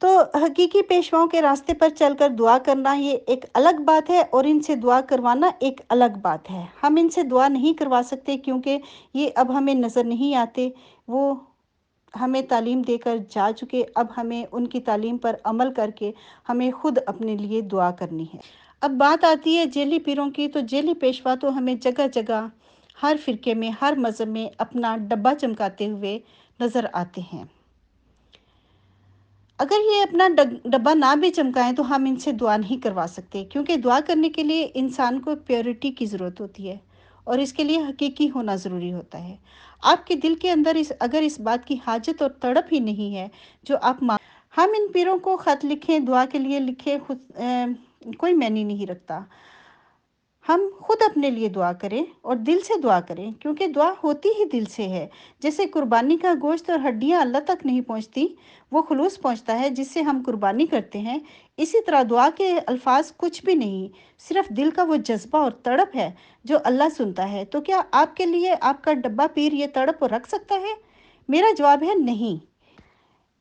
تو حقیقی پیشواؤں کے راستے پر چل کر دعا کرنا یہ ایک الگ بات ہے، اور ان سے دعا کروانا ایک الگ بات ہے۔ ہم ان سے دعا نہیں کروا سکتے کیونکہ یہ اب ہمیں نظر نہیں آتے، وہ ہمیں تعلیم دے کر جا چکے۔ اب ہمیں ان کی تعلیم پر عمل کر کے ہمیں خود اپنے لیے دعا کرنی ہے۔ اب بات آتی ہے جیلی پیروں کی، تو جیلی پیشوا تو ہمیں جگہ جگہ ہر فرقے میں، ہر مذہب میں اپنا ڈبہ چمکاتے ہوئے نظر آتے ہیں۔ اگر یہ اپنا ڈبہ نہ بھی چمکائیں تو ہم ان سے دعا نہیں کروا سکتے، کیونکہ دعا کرنے کے لیے انسان کو پیورٹی کی ضرورت ہوتی ہے، اور اس کے لیے حقیقی ہونا ضروری ہوتا ہے۔ آپ کے دل کے اندر اگر اس بات کی حاجت اور تڑپ ہی نہیں ہے جو آپ ہم ان پیروں کو خط لکھیں، دعا کے لیے لکھیں، کوئی معنی نہیں رکھتا۔ ہم خود اپنے لیے دعا کریں اور دل سے دعا کریں، کیونکہ دعا ہوتی ہی دل سے ہے۔ جیسے قربانی کا گوشت اور ہڈیاں اللہ تک نہیں پہنچتی، وہ خلوص پہنچتا ہے جس سے ہم قربانی کرتے ہیں، اسی طرح دعا کے الفاظ کچھ بھی نہیں، صرف دل کا وہ جذبہ اور تڑپ ہے جو اللہ سنتا ہے۔ تو کیا آپ کے لیے آپ کا ڈبہ پیر یہ تڑپ رکھ سکتا ہے؟ میرا جواب ہے نہیں۔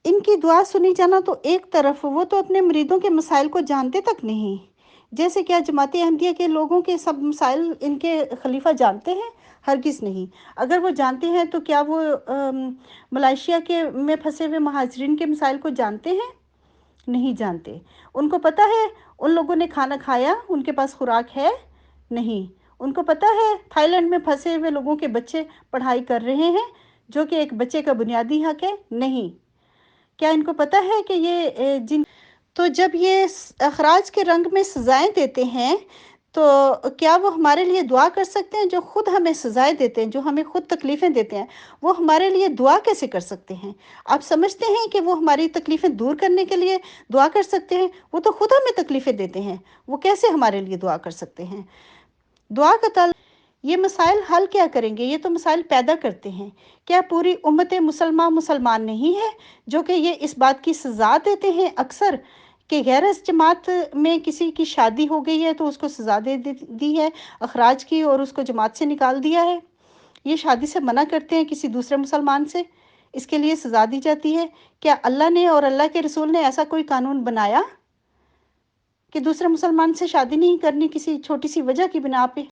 ان کی دعا سنی جانا تو ایک طرف، وہ تو اپنے مریدوں کے مسائل کو جانتے تک نہیں۔ جیسے کیا جماعت احمدیہ کے لوگوں کے سب مسائل ان کے خلیفہ جانتے ہیں؟ ہرگز نہیں۔ اگر وہ جانتے ہیں تو کیا وہ ملائیشیا میں پھنسے ہوئے مہاجرین کے مسائل کو جانتے ہیں؟ نہیں جانتے۔ ان کو پتہ ہے ان لوگوں نے کھانا کھایا، ان کے پاس خوراک ہے؟ نہیں۔ ان کو پتہ ہے تھائی لینڈ میں پھنسے ہوئے لوگوں کے بچے پڑھائی کر رہے ہیں، جو کہ ایک بچے کا بنیادی حق ہے؟ نہیں۔ کیا ان کو پتہ ہے کہ تو جب یہ اخراج کے رنگ میں سزائیں دیتے ہیں تو کیا وہ ہمارے لیے دعا کر سکتے ہیں؟ جو خود ہمیں سزائیں دیتے ہیں، جو ہمیں خود تکلیفیں دیتے ہیں، وہ ہمارے لیے دعا کیسے کر سکتے ہیں؟ آپ سمجھتے ہیں کہ وہ ہماری تکلیفیں دور کرنے کے لیے دعا کر سکتے ہیں؟ وہ تو خود ہمیں تکلیفیں دیتے ہیں، وہ کیسے ہمارے لیے دعا کر سکتے ہیں؟ دعا کا تعلق یہ مسائل حل کیا کریں گے؟ یہ تو مسائل پیدا کرتے ہیں۔ کیا پوری امت مسلمان نہیں ہے جو کہ یہ اس بات کی سزا دیتے ہیں اکثر کہ غیر اس جماعت میں کسی کی شادی ہو گئی ہے تو اس کو سزا دے دی ہے اخراج کی، اور اس کو جماعت سے نکال دیا ہے؟ یہ شادی سے منع کرتے ہیں کسی دوسرے مسلمان سے، اس کے لیے سزا دی جاتی ہے۔ کیا اللہ نے اور اللہ کے رسول نے ایسا کوئی قانون بنایا کہ دوسرے مسلمان سے شادی نہیں کرنی کسی چھوٹی سی وجہ کی بنا پہ؟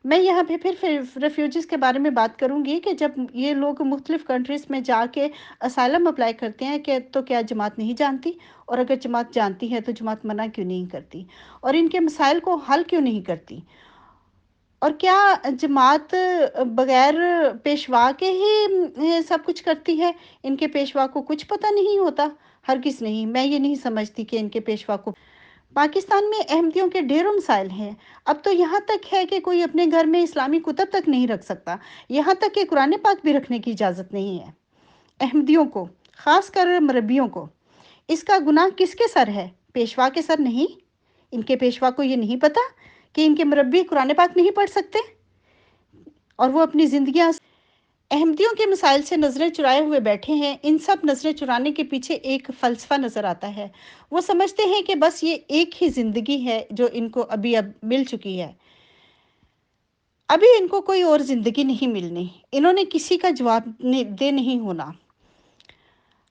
میں یہاں پہ پھر ریفیوجیز کے بارے میں بات کروں گی کہ جب یہ لوگ مختلف کنٹریز میں جا کے اسائلم اپلائی کرتے ہیں تو کیا جماعت نہیں جانتی؟ اور اگر جماعت جانتی ہے تو جماعت منع کیوں نہیں کرتی؟ اور ان کے مسائل کو حل کیوں نہیں کرتی؟ اور کیا جماعت بغیر پیشوا کے ہی سب کچھ کرتی ہے؟ ان کے پیشوا کو کچھ پتہ نہیں ہوتا؟ ہرگز نہیں۔ میں یہ نہیں سمجھتی کہ ان کے پیشوا کو پاکستان میں احمدیوں کے ڈھیروں مسائل ہیں۔ اب تو یہاں تک ہے کہ کوئی اپنے گھر میں اسلامی کتب تک نہیں رکھ سکتا، یہاں تک کہ قرآن پاک بھی رکھنے کی اجازت نہیں ہے احمدیوں کو، خاص کر مربیوں کو۔ اس کا گناہ کس کے سر ہے؟ پیشوا کے سر نہیں؟ ان کے پیشوا کو یہ نہیں پتا کہ ان کے مربی قرآن پاک نہیں پڑھ سکتے اور وہ اپنی زندگیاں احمدیوں کے مسائل سے نظریں چرائے ہوئے بیٹھے ہیں؟ ان سب نظریں چرانے کے پیچھے ایک فلسفہ نظر آتا ہے۔ وہ سمجھتے ہیں کہ بس یہ ایک ہی زندگی ہے جو ان کو اب مل چکی ہے، ابھی ان کو کوئی اور زندگی نہیں ملنی، انہوں نے کسی کا جواب دہ نہیں ہونا۔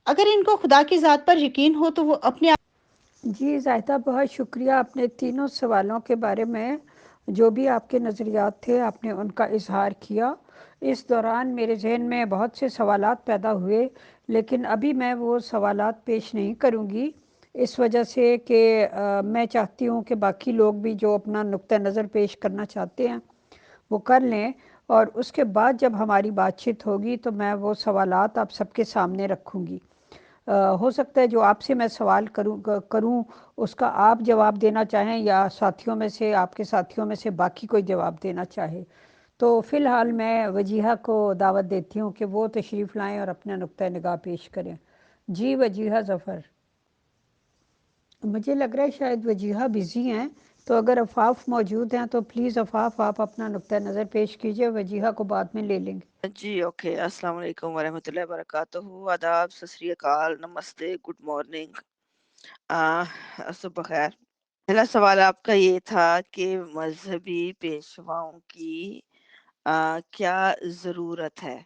اگر ان کو خدا کی ذات پر یقین ہو تو وہ اپنے جی زاہدہ، بہت شکریہ اپنے تینوں سوالوں کے بارے میں جو بھی آپ کے نظریات تھے آپ نے ان کا اظہار کیا۔ اس دوران میرے ذہن میں بہت سے سوالات پیدا ہوئے، لیکن ابھی میں وہ سوالات پیش نہیں کروں گی، اس وجہ سے کہ میں چاہتی ہوں کہ باقی لوگ بھی جو اپنا نقطہ نظر پیش کرنا چاہتے ہیں وہ کر لیں، اور اس کے بعد جب ہماری بات چیت ہوگی تو میں وہ سوالات آپ سب کے سامنے رکھوں گی۔ ہو سکتا ہے جو آپ سے میں سوال کروں اس کا آپ جواب دینا چاہیں، یا ساتھیوں میں سے آپ کے ساتھیوں میں سے باقی کوئی جواب دینا چاہے۔ تو فی الحال میں وجیہہ کو دعوت دیتی ہوں کہ وہ تشریف لائیں اور اپنا نقطہ نگاہ پیش کریں۔ جی وجیہہ ظفر، مجھے لگ رہا ہے شاید وجیہہ بزی ہیں، تو اگر عفاف موجود ہیں تو پلیز عفاف آپ اپنا نقطہ نظر پیش کیجئے، وجیہہ کو بعد میں لے لیں گے۔ جی اوکے، السلام علیکم ورحمۃ اللہ وبرکاتہ، آداب، ست سری اکال، نمستے، گڈ مارننگ، صبح خیر۔ پہلا سوال آپ کا یہ تھا کہ مذہبی پیشواؤں کی کیا ضرورت ہے؟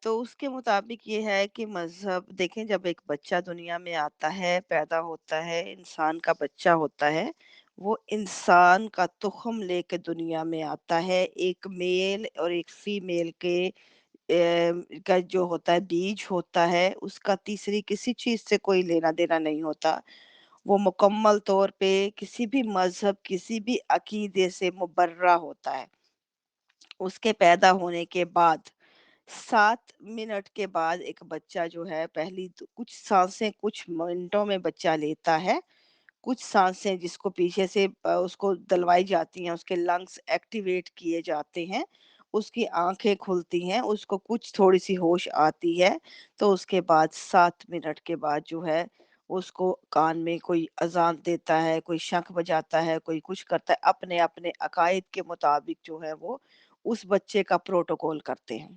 تو اس کے مطابق یہ ہے کہ مذہب دیکھیں، جب ایک بچہ دنیا میں آتا ہے، پیدا ہوتا ہے، انسان کا بچہ ہوتا ہے، وہ انسان کا تخم لے کے دنیا میں آتا ہے، ایک میل اور ایک فیمیل کے کا جو ہوتا ہے بیج ہوتا ہے، اس کا تیسری کسی چیز سے کوئی لینا دینا نہیں ہوتا۔ وہ مکمل طور پہ کسی بھی مذہب، کسی بھی عقیدے سے مبرہ ہوتا ہے۔ اس کے پیدا ہونے کے بعد 7 منٹ کے بعد ایک بچہ جو ہے پہلی کچھ سانسیں کچھ منٹوں میں بچہ لیتا ہے، کچھ سانسیں جس کو پیچھے سے اس کو دلوائی جاتی ہیں، اس کے لنگس ایکٹیویٹ کیے جاتے ہیں، اس کی آنکھیں کھلتی ہیں، اس کو کچھ تھوڑی سی ہوش آتی ہے، تو اس کے بعد 7 منٹ کے بعد جو ہے اس کو کان میں کوئی اذان دیتا ہے، کوئی شنکھ بجاتا ہے، کوئی کچھ کرتا ہے، اپنے اپنے عقائد کے مطابق جو ہے وہ اس بچے کا پروٹوکول کرتے ہیں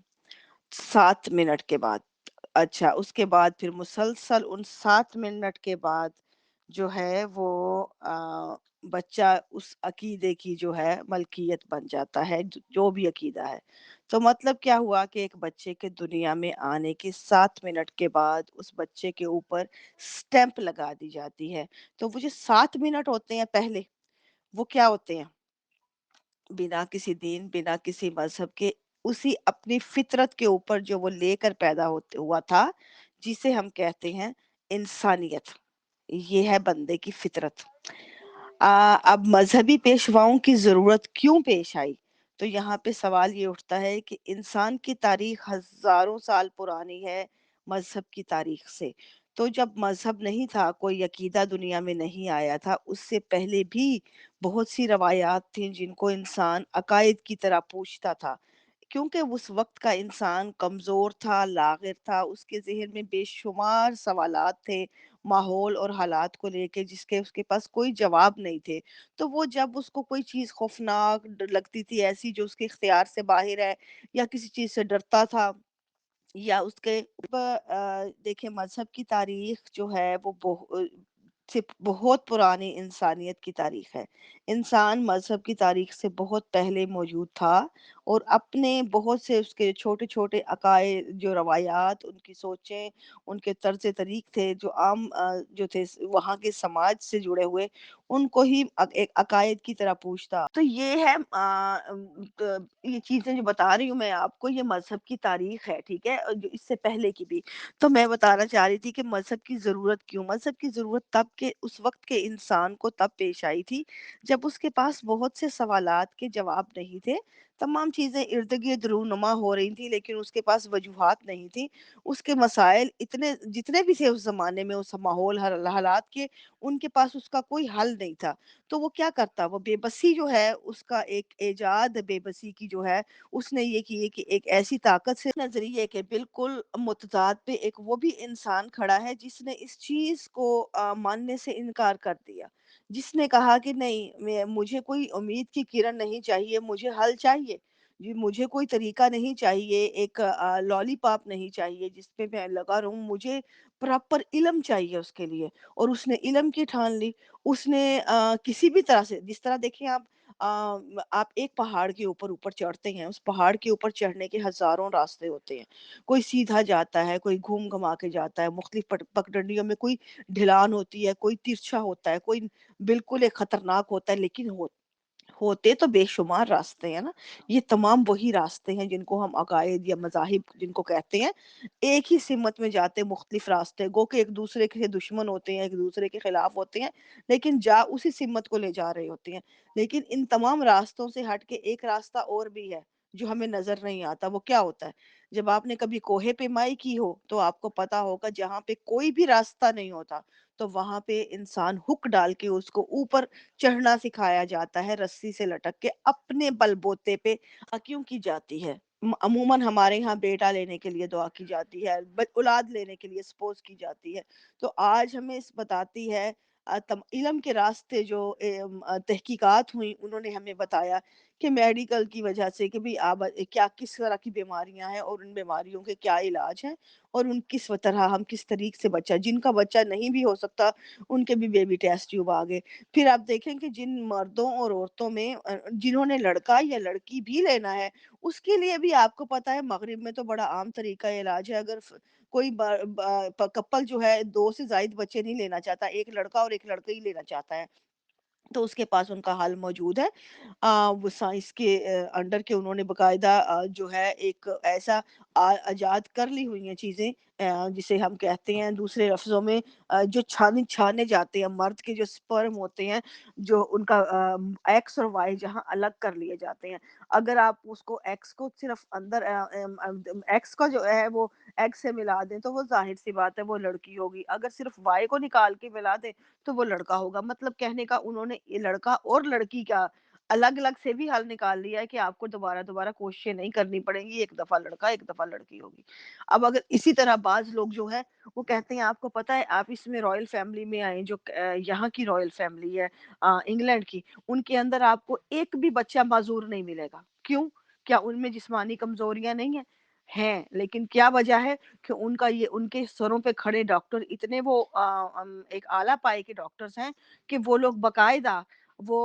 7 منٹ کے بعد۔ اچھا، اس کے بعد پھر مسلسل ان 7 منٹ کے بعد جو ہے وہ بچہ اس عقیدے کی جو ہے ملکیت بن جاتا ہے، جو بھی عقیدہ ہے۔ تو مطلب کیا ہوا کہ ایک بچے کے دنیا میں آنے کے 7 منٹ کے بعد اس بچے کے اوپر سٹیمپ لگا دی جاتی ہے۔ تو وہ جو 7 منٹ ہوتے ہیں پہلے، وہ کیا ہوتے ہیں؟ بنا کسی دین، بنا کسی مذہب کے، اسی اپنی فطرت کے اوپر جو وہ لے کر پیدا ہوا تھا، جسے ہم کہتے ہیں انسانیت۔ یہ ہے بندے کی فطرت۔ اب مذہبی پیشواؤں کی ضرورت کیوں پیش آئی؟ تو یہاں پہ سوال یہ اٹھتا ہے کہ انسان کی تاریخ ہزاروں سال پرانی ہے مذہب کی تاریخ سے۔ تو جب مذہب نہیں تھا، کوئی عقیدہ دنیا میں نہیں آیا تھا، اس سے پہلے بھی بہت سی روایات تھیں جن کو انسان عقائد کی طرح پوچھتا تھا، کیونکہ اس وقت کا انسان کمزور تھا، لاغر تھا، اس کے ذہن میں بے شمار سوالات تھے ماحول اور حالات کو لے کے، جس کے اس کے پاس کوئی جواب نہیں تھے۔ تو وہ جب اس کو کوئی چیز خوفناک لگتی تھی، ایسی جو اس کے اختیار سے باہر ہے، یا کسی چیز سے ڈرتا تھا، یا اس کے دیکھیں مذہب کی تاریخ جو ہے وہ سے بہت پرانی انسانیت کی تاریخ ہے۔ انسان مذہب کی تاریخ سے بہت پہلے موجود تھا، اور اپنے بہت سے اس کے چھوٹے چھوٹے عقائد، جو روایات، ان کی سوچیں، ان کے طرز طریق تھے جو عام جو تھے وہاں کے سماج سے جڑے ہوئے، ان کو ہی ایک عقائد کی طرح پوچھتا۔ تو یہ ہے یہ چیزیں جو بتا رہی ہوں میں آپ کو، یہ مذہب کی تاریخ ہے، ٹھیک ہے، اور جو اس سے پہلے کی بھی۔ تو میں بتانا چاہ رہی تھی کہ مذہب کی ضرورت کیوں؟ مذہب کی ضرورت تب کہ اس وقت کے انسان کو تب پیش آئی تھی جب اس کے پاس بہت سے سوالات کے جواب نہیں تھے، تمام چیزیں ارد گرد رونما ہو رہی تھیں، لیکن اس کے پاس وجوہات نہیں تھی۔ اس کے مسائل اتنے جتنے بھی تھے اس زمانے میں، اس ماحول حالات کے، ان کے پاس اس کا کوئی حل نہیں تھا۔ تو وہ کیا کرتا؟ وہ بے بسی جو ہے، اس کا ایک ایجاد بے بسی کی جو ہے، اس نے یہ کی کہ ایک ایسی طاقت سے نظریے کے بالکل متضاد پہ ایک وہ بھی انسان کھڑا ہے جس نے اس چیز کو ماننے سے انکار کر دیا، جس نے کہا کہ نہیں، مجھے کوئی امید کی کرن نہیں چاہیے، مجھے حل چاہیے جی، مجھے کوئی طریقہ نہیں چاہیے، ایک لالی پاپ نہیں چاہیے جس پہ میں لگا رہوں، مجھے پراپر علم چاہیے اس کے لیے۔ اور اس نے علم کی ٹھان لی۔ اس نے کسی بھی طرح سے، جس طرح دیکھیں آپ ایک پہاڑ کے اوپر چڑھتے ہیں، اس پہاڑ کے اوپر چڑھنے کے ہزاروں راستے ہوتے ہیں، کوئی سیدھا جاتا ہے، کوئی گھوم گھما کے جاتا ہے، مختلف پگڈنڈیوں میں کوئی ڈھلان ہوتی ہے، کوئی ترچھا ہوتا ہے، کوئی بالکل ایک خطرناک ہوتا ہے، لیکن ہوتے تو بے شمار راستے ہیں نا۔ یہ تمام وہی راستے ہیں جن کو ہم عقائد یا مذاہب جن کو کہتے ہیں، ایک ہی سمت میں جاتے مختلف راستے، گو کہ ایک دوسرے کے دشمن ہوتے ہیں، ایک دوسرے کے خلاف ہوتے ہیں، لیکن جا اسی سمت کو لے جا رہے ہوتے ہیں۔ لیکن ان تمام راستوں سے ہٹ کے ایک راستہ اور بھی ہے جو ہمیں نظر نہیں آتا۔ وہ کیا ہوتا ہے؟ جب آپ نے کبھی کوہ پیمائی کی ہو تو آپ کو پتا ہوگا، جہاں پہ کوئی بھی راستہ نہیں ہوتا، تو وہاں پہ انسان ہک ڈال کے اس کو اوپر چڑھنا سکھایا جاتا ہے، رسی سے لٹک کے اپنے بل بوتے پہ کیوں کی جاتی ہے؟ عموماً ہمارے یہاں بیٹا لینے کے لیے دعا کی جاتی ہے، اولاد لینے کے لیے سپوز کی جاتی ہے۔ تو آج ہمیں اس بتاتی ہے علم کے راستے جو تحقیقات ہوئی، انہوں نے ہمیں بتایا کہ میڈیکل کی وجہ سے کہ بھی آپ کیا کس طرح کی بیماریاں ہیں اور ان بیماریوں کے کیا علاج ہیں، اور ان کس طرح ہم کس طریقے سے بچہ، جن کا بچہ نہیں بھی ہو سکتا ان کے بھی بیبی ٹیسٹ ٹیوب آ گئے۔ پھر آپ دیکھیں کہ جن مردوں اور عورتوں میں جنہوں نے لڑکا یا لڑکی بھی لینا ہے، اس کے لیے بھی آپ کو پتہ ہے مغرب میں تو بڑا عام طریقہ علاج ہے۔ اگر کوئی کپل جو ہے 2 سے زائد بچے نہیں لینا چاہتا، ایک لڑکا اور ایک لڑکی ہی لینا چاہتا ہے، تو اس کے پاس ان کا حل موجود ہے۔ وہ سائنس کے انڈر کے انہوں نے باقاعدہ جو ہے ایک ایسا ایجاد کر لی ہوئی ہیں چیزیں، جسے ہم کہتے ہیں دوسرے لفظوں میں جو چھانے جاتے ہیں، مرد کے جو سپرم ہوتے ہیں، جو ان کا ایکس اور وائی جہاں الگ کر لیے جاتے ہیں، اگر آپ اس کو ایکس کو صرف اندر ایکس کا جو ہے وہ ایگ سے ملا دیں تو وہ ظاہر سی بات ہے وہ لڑکی ہوگی، اگر صرف وائی کو نکال کے ملا دیں تو وہ لڑکا ہوگا۔ مطلب کہنے کا انہوں نے یہ لڑکا اور لڑکی کا الگ الگ سے بھی حل نکال لیا ہے کہ آپ کو دوبارہ کوششیں نہیں کرنی پڑیں گی، ایک دفعہ لڑکا ایک دفعہ لڑکی ہوگی۔ اب اگر اسی طرح بعض لوگ جو ہے وہ کہتے ہیں آپ کو پتہ ہے آپ اس میں رائل فیملی میں آئیں، جو یہاں کی رائل فیملی ہے انگلینڈ کی، ان کے اندر آپ کو ایک بھی بچہ معذور نہیں ملے گا۔ کیوں؟ کیا ان میں جسمانی کمزوریاں نہیں ہیں؟ لیکن کیا وجہ ہے کہ ان کا یہ ان کے سروں پہ کھڑے ڈاکٹر اتنے وہ ایک اعلیٰ پائے کے ڈاکٹرز ہیں کہ وہ لوگ باقاعدہ وہ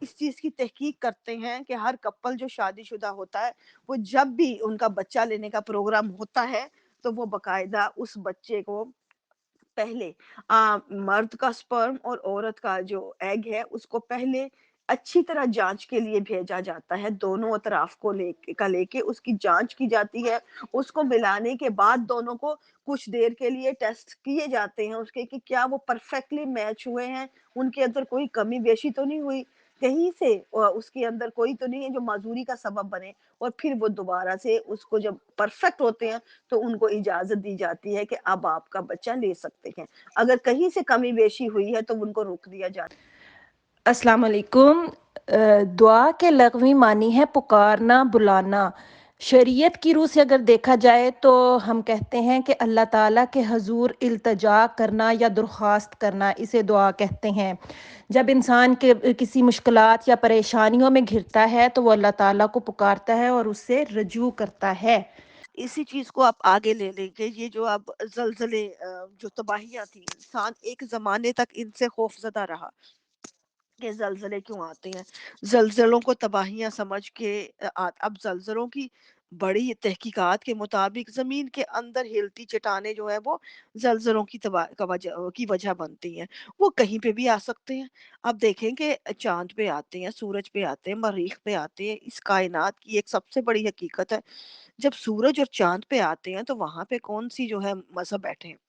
اس چیز کی تحقیق کرتے ہیں کہ ہر کپل جو شادی شدہ ہوتا ہے وہ جب بھی ان کا بچہ لینے کا پروگرام ہوتا ہے تو وہ باقاعدہ اس بچے کو پہلے مرد کا سپرم اور عورت کا جو ایگ ہے اس کو پہلے اچھی طرح جانچ کے لیے بھیجا جاتا ہے، دونوں اطراف کو لے کے اس کی جانچ کی جاتی ہے، اس کو ملانے کے بعد دونوں کو کچھ دیر کے لیے ٹیسٹ کیے جاتے ہیں اس کے کہ کیا وہ پرفیکٹلی میچ ہوئے ہیں، ان کے اندر کوئی کمی بیشی تو نہیں ہوئی، کہیں سے اس کے اندر کوئی تو نہیں ہے جو معذوری کا سبب بنے، اور پھر وہ دوبارہ سے اس کو جب پرفیکٹ ہوتے ہیں تو ان کو اجازت دی جاتی ہے کہ اب آپ کا بچہ لے سکتے ہیں، اگر کہیں سے کمی بیشی ہوئی ہے تو ان کو روک دیا جاتا ہے۔ السلام علیکم۔ دعا کے لغوی معنی ہے پکارنا، بلانا۔ شریعت کی روح سے اگر دیکھا جائے تو ہم کہتے ہیں کہ اللہ تعالیٰ کے حضور التجا کرنا یا درخواست کرنا، اسے دعا کہتے ہیں۔ جب انسان کے کسی مشکلات یا پریشانیوں میں گھرتا ہے تو وہ اللہ تعالیٰ کو پکارتا ہے اور اس سے رجوع کرتا ہے۔ اسی چیز کو آپ آگے لے لیں گے، یہ جو اب زلزلے جو تباہیاں تھیں، انسان ایک زمانے تک ان سے خوف زدہ رہا کہ زلزلے کیوں آتے ہیں، زلزلوں کو تباہیاں سمجھ کے اب زلزلوں کی بڑی تحقیقات کے مطابق زمین کے اندر ہلتی چٹانیں جو ہے وہ زلزلوں کی وجہ بنتی ہیں، وہ کہیں پہ بھی آ سکتے ہیں۔ اب دیکھیں کہ چاند پہ آتے ہیں، سورج پہ آتے ہیں، مریخ پہ آتے ہیں، اس کائنات کی ایک سب سے بڑی حقیقت ہے جب سورج اور چاند پہ آتے ہیں تو وہاں پہ کون سی جو ہے مذہب بیٹھے ہیں،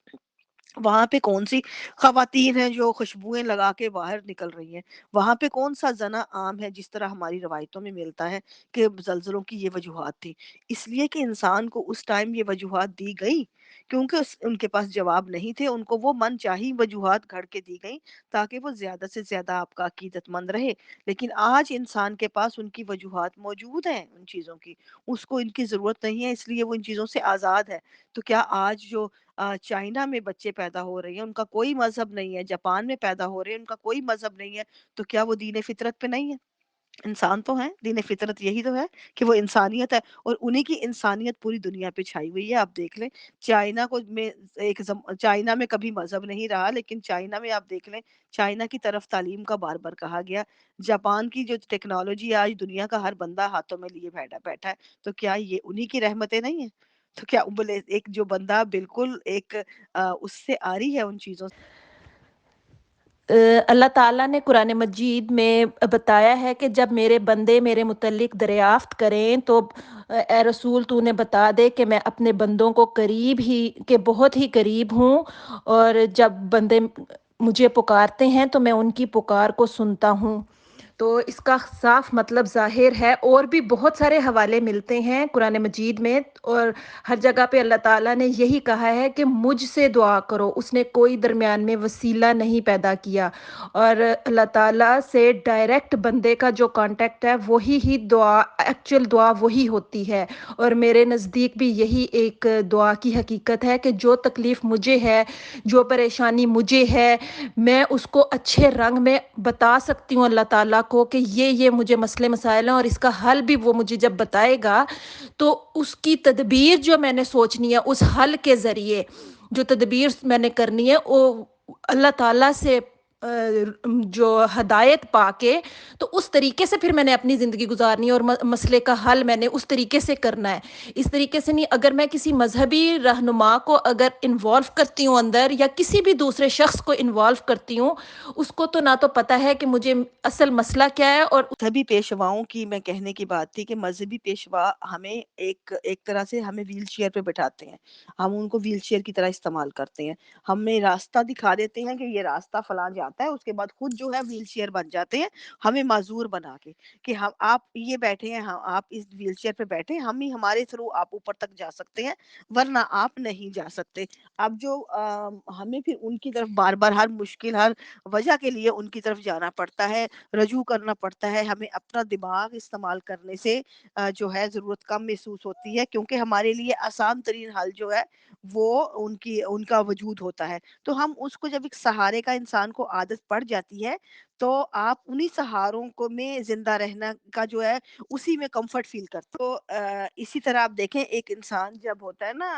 وہاں پہ کون سی خواتین ہیں جو خوشبوئیں لگا کے باہر نکل رہی ہیں، وہاں پہ کون سا زنا عام ہے جس طرح ہماری روایتوں میں ملتا ہے کہ زلزلوں کی یہ وجوہات تھی، اس لیے کہ انسان کو اس ٹائم یہ وجوہات دی گئی کیونکہ ان کے پاس جواب نہیں تھے، ان کو وہ من چاہی وجوہات گھڑ کے دی گئی تاکہ وہ زیادہ سے زیادہ آپ کا عقیدت مند رہے، لیکن آج انسان کے پاس ان کی وجوہات موجود ہیں، ان چیزوں کی اس کو ان کی ضرورت نہیں ہے، اس لیے وہ ان چیزوں سے آزاد ہے۔ تو کیا آج جو چائنا میں بچے پیدا ہو رہے ہیں ان کا کوئی مذہب نہیں ہے، جاپان میں پیدا ہو رہے ہیں ان کا کوئی مذہب نہیں ہے، تو کیا وہ دین فطرت پہ نہیں ہے؟ انسان تو ہیں، دین فطرت یہی تو ہے کہ وہ انسانیت ہے، اور انہی کی انسانیت پوری دنیا پہ چھائی ہوئی ہے۔ آپ دیکھ لیں چائنا کو میں چائنا میں کبھی مذہب نہیں رہا، لیکن چائنا میں آپ دیکھ لیں چائنا کی طرف تعلیم کا بار بار کہا گیا، جاپان کی جو ٹیکنالوجی آج دنیا کا ہر بندہ ہاتھوں میں لیے بیٹھا ہے، تو کیا یہ انہی کی رحمتیں نہیں ہیں؟ تو کیا بولے ایک جو بندہ بالکل ایک اس سے آ رہی ہے ان چیزوں سے۔ اللہ تعالیٰ نے قرآن مجید میں بتایا ہے کہ جب میرے بندے میرے متعلق دریافت کریں تو اے رسول تو نے بتا دے کہ میں اپنے بندوں کو قریب ہی کہ بہت ہی قریب ہوں، اور جب بندے مجھے پکارتے ہیں تو میں ان کی پکار کو سنتا ہوں۔ تو اس کا صاف مطلب ظاہر ہے، اور بھی بہت سارے حوالے ملتے ہیں قرآن مجید میں، اور ہر جگہ پہ اللہ تعالیٰ نے یہی کہا ہے کہ مجھ سے دعا کرو، اس نے کوئی درمیان میں وسیلہ نہیں پیدا کیا، اور اللہ تعالیٰ سے ڈائریکٹ بندے کا جو کانٹیکٹ ہے وہی ہی دعا، ایکچوئل دعا وہی ہوتی ہے، اور میرے نزدیک بھی یہی ایک دعا کی حقیقت ہے کہ جو تکلیف مجھے ہے، جو پریشانی مجھے ہے، میں اس کو اچھے رنگ میں بتا سکتی ہوں اللہ تعالیٰ پاک ہو کہ یہ مجھے مسئلے مسائل ہیں اور اس کا حل بھی وہ مجھے جب بتائے گا تو اس کی تدبیر جو میں نے سوچنی ہے اس حل کے ذریعے جو تدبیر میں نے کرنی ہے وہ اللہ تعالیٰ سے جو ہدایت پا کے تو اس طریقے سے پھر میں نے اپنی زندگی گزارنی ہے اور مسئلے کا حل میں نے اس طریقے سے کرنا ہے. اس طریقے سے نہیں. اگر میں کسی مذہبی رہنما کو اگر انوالو کرتی ہوں اندر یا کسی بھی دوسرے شخص کو انوالو کرتی ہوں اس کو تو نہ تو پتہ ہے کہ مجھے اصل مسئلہ کیا ہے. اور مذہبی پیشواؤں کی میں کہنے کی بات تھی کہ مذہبی پیشوا ہمیں ایک طرح سے ہمیں ویل چیئر پہ بٹھاتے ہیں, ہم ان کو ویل چیئر کی طرح استعمال کرتے ہیں, ہمیں راستہ دکھا دیتے ہیں کہ یہ راستہ فلاں جاتا ہے, اس کے بعد خود جو ہے ویل چیئر بن جاتے ہیں ہمیں معذور بنا کے کہ ہم آپ یہ بیٹھے ہیں, آپ اس ویل چیئر پہ بیٹھے, ہم ہی ہمارے تھرو آپ اوپر تک جا سکتے ہیں ورنہ آپ نہیں جا سکتے. اب جو ہمیں پھر ان کی طرف بار بار ہر مشکل ہر وجہ کے لیے ان کی طرف جانا پڑتا ہے, رجوع کرنا پڑتا ہے, ہمیں اپنا دماغ استعمال کرنے سے جو ہے ضرورت کم محسوس ہوتی ہے کیونکہ ہمارے لیے آسان ترین حل جو ہے وہ ان کا وجود ہوتا ہے. تو ہم اس کو جب ایک سہارے کا انسان کو عادت پڑ جاتی ہے تو آپ انہی سہاروں کو میں زندہ رہنا کا جو ہے اسی میں کمفرٹ فیل کرتے. تو اسی طرح آپ دیکھیں ایک انسان جب ہوتا ہے نا,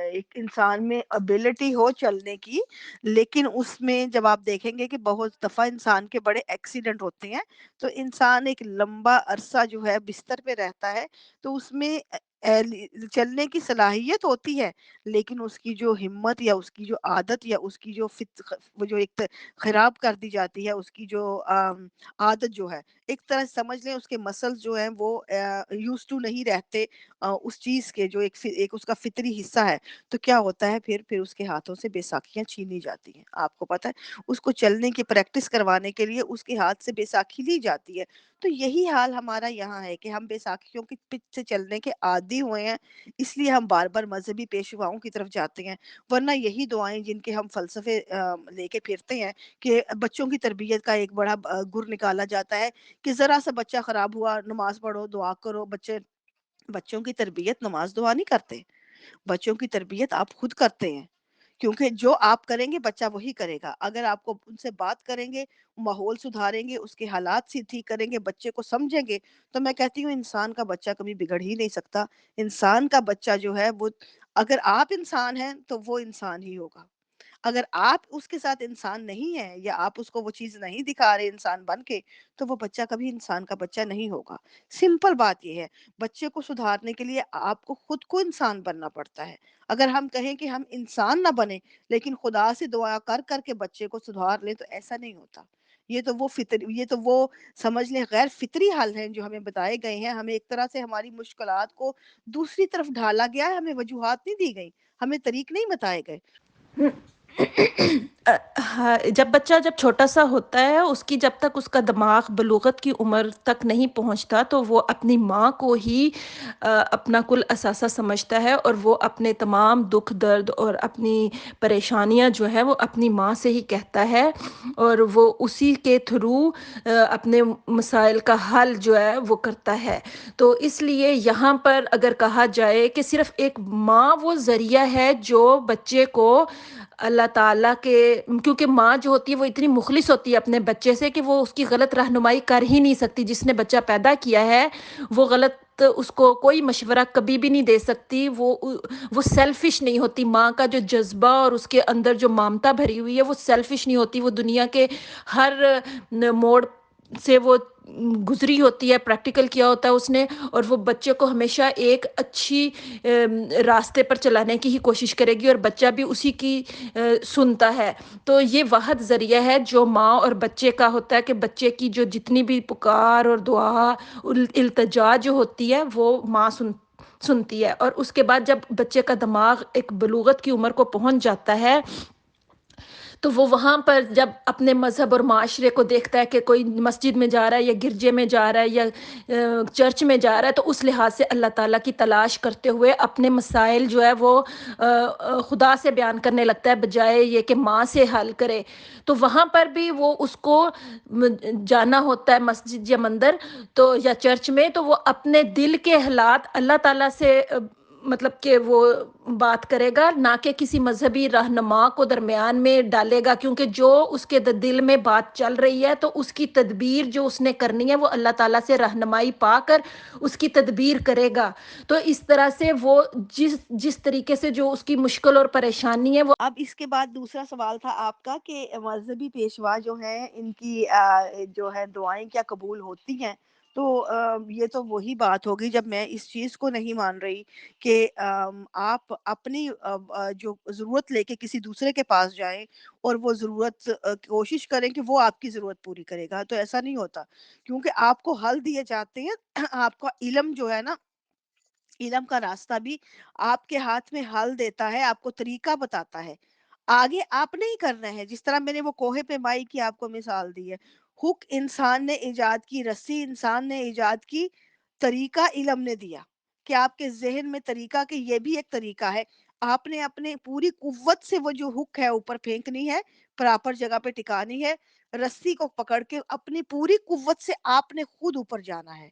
ایک انسان میں ابیلٹی ہو چلنے کی, لیکن اس میں جب آپ دیکھیں گے کہ بہت دفعہ انسان کے بڑے ایکسیڈنٹ ہوتے ہیں تو انسان ایک لمبا عرصہ جو ہے بستر پہ رہتا ہے تو اس میں چلنے کی صلاحیت ہوتی ہے لیکن اس کی جو ہمت یا اس کی جو عادت یا اس کی جو وہ جو ایک خراب کر دی جاتی ہے, اس کی جو عادت جو ہے ایک طرح سمجھ لیں اس کے مسلز جو ہیں وہ یوز ٹو نہیں رہتے اس چیز کے جو ایک اس کا فطری حصہ ہے. تو کیا ہوتا ہے پھر اس کے ہاتھوں سے بیساکھیاں چھینی جاتی ہیں. آپ کو پتہ ہے اس کو چلنے کی پریکٹس کروانے کے لیے اس کے ہاتھ سے بیساکھی لی جاتی ہے. تو یہی حال ہمارا یہاں ہے کہ ہم بیساکھیوں کی پچ سے چلنے کے عادی ہوئے ہیں, اس لیے ہم بار بار مذہبی پیشواؤں کی طرف جاتے ہیں. ورنہ یہی دعائیں جن کے ہم فلسفے لے کے پھرتے ہیں کہ بچوں کی تربیت کا ایک بڑا گر نکالا جاتا ہے کہ ذرا سا بچہ خراب ہوا نماز پڑھو دعا کرو. بچوں کی تربیت نماز دعا نہیں کرتے, بچوں کی تربیت آپ خود کرتے ہیں کیونکہ جو آپ کریں گے بچہ وہی کرے گا. اگر آپ کو ان سے بات کریں گے, ماحول سدھاریں گے, اس کے حالات سے ٹھیک کریں گے, بچے کو سمجھیں گے, تو میں کہتی ہوں انسان کا بچہ کبھی بگڑ ہی نہیں سکتا. انسان کا بچہ جو ہے وہ اگر آپ انسان ہیں تو وہ انسان ہی ہوگا. اگر آپ اس کے ساتھ انسان نہیں ہیں یا آپ اس کو وہ چیز نہیں دکھا رہے انسان بن کے تو وہ بچہ کبھی انسان کا بچہ نہیں ہوگا. سمپل بات یہ ہے, بچے کو سدھارنے کے لیے آپ کو خود کو انسان بننا پڑتا ہے. اگر ہم کہیں کہ ہم انسان نہ بنے لیکن خدا سے دعا کر کر کے بچے کو سدھار لیں تو ایسا نہیں ہوتا. یہ تو وہ سمجھ لیں غیر فطری حل ہیں جو ہمیں بتائے گئے ہیں. ہمیں ایک طرح سے ہماری مشکلات کو دوسری طرف ڈھالا گیا ہے, ہمیں وجوہات نہیں دی گئی, ہمیں طریق نہیں بتائے گئے. جب بچہ جب چھوٹا سا ہوتا ہے اس کی جب تک اس کا دماغ بلوغت کی عمر تک نہیں پہنچتا تو وہ اپنی ماں کو ہی اپنا کل اثاثہ سمجھتا ہے اور وہ اپنے تمام دکھ درد اور اپنی پریشانیاں جو ہے وہ اپنی ماں سے ہی کہتا ہے اور وہ اسی کے تھرو اپنے مسائل کا حل جو ہے وہ کرتا ہے. تو اس لیے یہاں پر اگر کہا جائے کہ صرف ایک ماں وہ ذریعہ ہے جو بچے کو اللہ تعالیٰ کے, کیونکہ ماں جو ہوتی ہے وہ اتنی مخلص ہوتی ہے اپنے بچے سے کہ وہ اس کی غلط رہنمائی کر ہی نہیں سکتی. جس نے بچہ پیدا کیا ہے وہ غلط اس کو کوئی مشورہ کبھی بھی نہیں دے سکتی. وہ سیلفش نہیں ہوتی. ماں کا جو جذبہ اور اس کے اندر جو ممتا بھری ہوئی ہے وہ سیلفش نہیں ہوتی. وہ دنیا کے ہر موڑ سے وہ گزری ہوتی ہے, پریکٹیکل کیا ہوتا ہے اس نے, اور وہ بچے کو ہمیشہ ایک اچھی راستے پر چلانے کی ہی کوشش کرے گی اور بچہ بھی اسی کی سنتا ہے. تو یہ واحد ذریعہ ہے جو ماں اور بچے کا ہوتا ہے کہ بچے کی جو جتنی بھی پکار اور دعا التجا جو ہوتی ہے وہ ماں سنتی ہے. اور اس کے بعد جب بچے کا دماغ ایک بلوغت کی عمر کو پہنچ جاتا ہے تو وہ وہاں پر جب اپنے مذہب اور معاشرے کو دیکھتا ہے کہ کوئی مسجد میں جا رہا ہے یا گرجے میں جا رہا ہے یا چرچ میں جا رہا ہے تو اس لحاظ سے اللہ تعالیٰ کی تلاش کرتے ہوئے اپنے مسائل جو ہے وہ خدا سے بیان کرنے لگتا ہے بجائے یہ کہ ماں سے حل کرے. تو وہاں پر بھی وہ اس کو جانا ہوتا ہے مسجد یا مندر تو یا چرچ میں, تو وہ اپنے دل کے حالات اللہ تعالیٰ سے مطلب کہ وہ بات کرے گا، نہ کہ کسی مذہبی رہنما کو درمیان میں ڈالے گا، کیونکہ جو اس کے دل میں بات چل رہی ہے تو اس کی تدبیر جو اس نے کرنی ہے وہ اللہ تعالیٰ سے رہنمائی پا کر اس کی تدبیر کرے گا۔ تو اس طرح سے وہ جس طریقے سے جو اس کی مشکل اور پریشانی ہے وہ اب اس کے بعد دوسرا سوال تھا آپ کا کہ مذہبی پیشوا جو ہیں ان کی جو ہے دعائیں کیا قبول ہوتی ہیں؟ تو یہ تو وہی بات ہوگی جب میں اس چیز کو نہیں مان رہی کہ آپ اپنی جو ضرورت لے کے کسی دوسرے کے پاس جائیں اور وہ ضرورت کوشش کریں کہ وہ آپ کی ضرورت پوری کرے گا، تو ایسا نہیں ہوتا، کیونکہ آپ کو حل دیے جاتے ہیں۔ آپ کا علم جو ہے نا، علم کا راستہ بھی آپ کے ہاتھ میں حل دیتا ہے، آپ کو طریقہ بتاتا ہے، آگے آپ نہیں کرنا ہے۔ جس طرح میں نے وہ کوہ پیمائی کی آپ کو مثال دی ہے، ہک انسان نے ایجاد کی، رسی انسان نے ایجاد کی، طریقہ علم نے دیا کہ آپ کے ذہن میں طریقہ کہ یہ بھی ایک طریقہ ہے، آپ نے اپنے پوری قوت سے وہ جو ہک ہے اوپر پھینکنی ہے، پراپر جگہ پہ ٹکانی ہے، رسی کو پکڑ کے اپنی پوری قوت سے آپ نے خود اوپر جانا ہے،